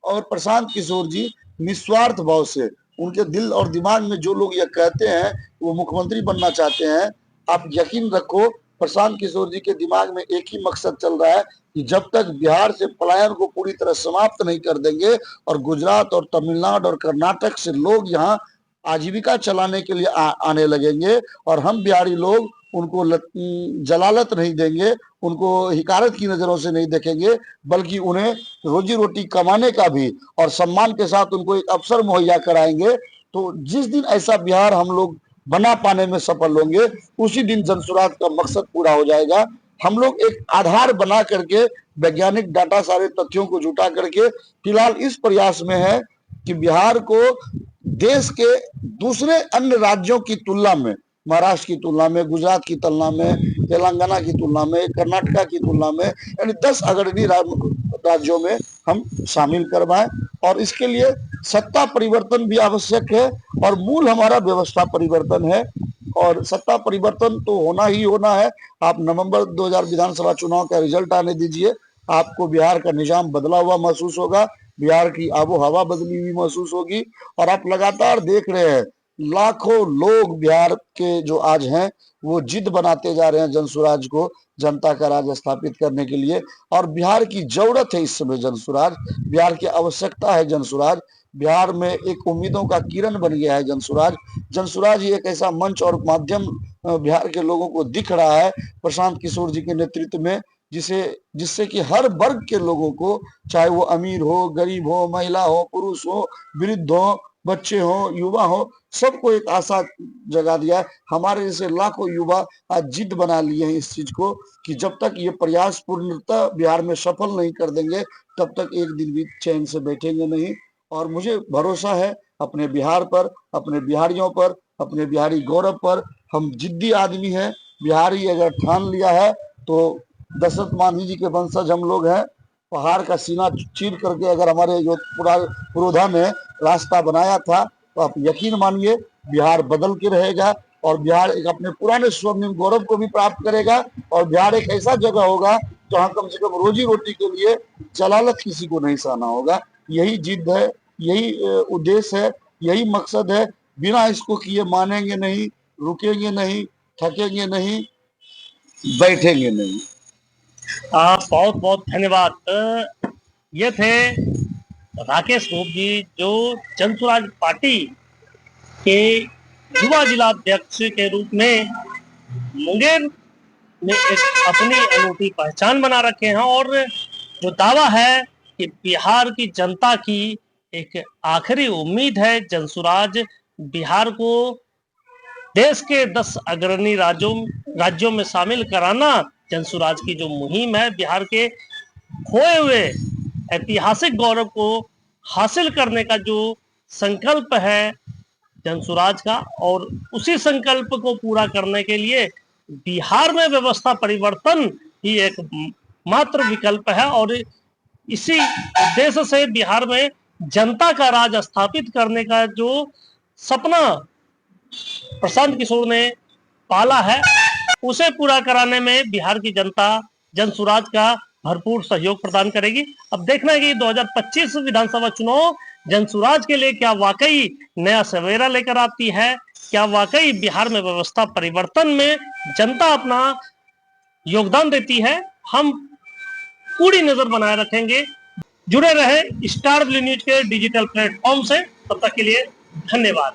और प्रशांत किशोर जी निस्वार्थ भाव से, उनके दिल और दिमाग में जो लोग ये कहते हैं वो मुख्यमंत्री बनना चाहते हैं, आप यकीन रखो प्रशांत किशोर जी के दिमाग में एक ही मकसद चल रहा है कि जब तक बिहार से पलायन को पूरी तरह समाप्त नहीं कर देंगे और गुजरात और तमिलनाडु और कर्नाटक से लोग यहाँ आजीविका चलाने के लिए आने लगेंगे और हम बिहारी लोग उनको जलालत नहीं देंगे, उनको हिकारत की नजरों से नहीं देखेंगे, बल्कि उन्हें रोजी रोटी कमाने का भी और सम्मान के साथ उनको एक अवसर मुहैया कराएंगे। तो जिस दिन ऐसा बिहार हम लोग बना पाने में सफल होंगे, उसी दिन जनसुराज का मकसद पूरा हो जाएगा। हम लोग एक आधार बना करके, वैज्ञानिक डाटा, सारे तथ्यों को जुटा करके फिलहाल इस प्रयास में है कि बिहार को देश के दूसरे अन्य राज्यों की तुलना में, महाराष्ट्र की तुलना में, गुजरात की तुलना में, तेलंगाना की तुलना में, कर्नाटका की तुलना में, यानी 10 अग्रणी राज्यों में हम शामिल करवाएं। और इसके लिए सत्ता परिवर्तन भी आवश्यक है और मूल हमारा व्यवस्था परिवर्तन है। और सत्ता परिवर्तन तो होना ही होना है। आप नवंबर 2000 विधानसभा चुनाव का रिजल्ट आने दीजिए, आपको बिहार का निजाम बदला हुआ महसूस होगा, बिहार की आबो हवा बदली हुई महसूस होगी। और आप लगातार देख रहे हैं लाखों लोग बिहार के जो आज हैं वो जिद बनाते जा रहे हैं जनसुराज को, जनता का राज स्थापित करने के लिए। और बिहार की जरूरत है इस समय जनसुराज, बिहार की आवश्यकता है जनसुराज। बिहार में एक उम्मीदों का किरण बन गया है जनसुराज। जनसुराज ही एक ऐसा मंच और माध्यम बिहार के लोगों को दिख रहा है प्रशांत किशोर जी के नेतृत्व में, जिससे कि हर वर्ग के लोगों को, चाहे वो अमीर हो, गरीब हो, महिला हो, पुरुष हो, वृद्ध हो, बच्चे हो, युवा हो, सबको एक आशा जगा दिया है। हमारे जैसे लाखों युवा आज जिद बना लिए हैं इस चीज को कि जब तक ये प्रयास पूर्णतः बिहार में सफल नहीं कर देंगे, तब तक एक दिन भी चैन से बैठेंगे नहीं। और मुझे भरोसा है अपने बिहार पर, अपने बिहारियों पर, अपने बिहारी गौरव पर। हम जिद्दी आदमी हैं, बिहारी अगर ठान लिया है तो दशरथ मांझी जी के वंशज हम लोग हैं। पहाड़ का सीना चीर करके अगर हमारे जो पुरोधा ने रास्ता बनाया था, तो आप यकीन मानिए बिहार बदल के रहेगा और बिहार एक अपने पुराने स्वर्णिम गौरव को भी प्राप्त करेगा। और बिहार एक ऐसा जगह होगा जहाँ कम से कम रोजी रोटी के लिए जलालत किसी को नहीं सहना होगा। यही जिद है, यही उद्देश्य है, यही मकसद है। बिना इसको किए मानेंगे नहीं, रुकेंगे नहीं, थकेंगे नहीं, बैठेंगे नहीं। बहुत बहुत धन्यवाद। ये थे राकेश गोप जी, जो जनसुराज पार्टी के युवा जिला अध्यक्ष के रूप में मुंगेर में एक अपनी अनूठी पहचान बना रखे हैं, और जो दावा है कि बिहार की जनता की एक आखिरी उम्मीद है जनसुराज बिहार को देश के 10 अग्रणी राज्यों में शामिल कराना। जनसुराज की जो मुहिम है, बिहार के खोए हुए ऐतिहासिक गौरव को हासिल करने का जो संकल्प है जनसुराज का, और उसी संकल्प को पूरा करने के लिए बिहार में व्यवस्था परिवर्तन ही एक मात्र विकल्प है, और इसी उद्देश्य से बिहार में जनता का राज स्थापित करने का जो सपना प्रशांत किशोर ने पाला है, उसे पूरा कराने में बिहार की जनता जनसुराज का भरपूर सहयोग प्रदान करेगी। अब देखना है कि 2025 विधानसभा चुनाव जनसुराज के लिए क्या वाकई नया सवेरा लेकर आती है, क्या वाकई बिहार में व्यवस्था परिवर्तन में जनता अपना योगदान देती है। हम पूरी नजर बनाए रखेंगे। जुड़े रहे स्टार न्यूज के डिजिटल प्लेटफॉर्म से। तब तक के लिए धन्यवाद।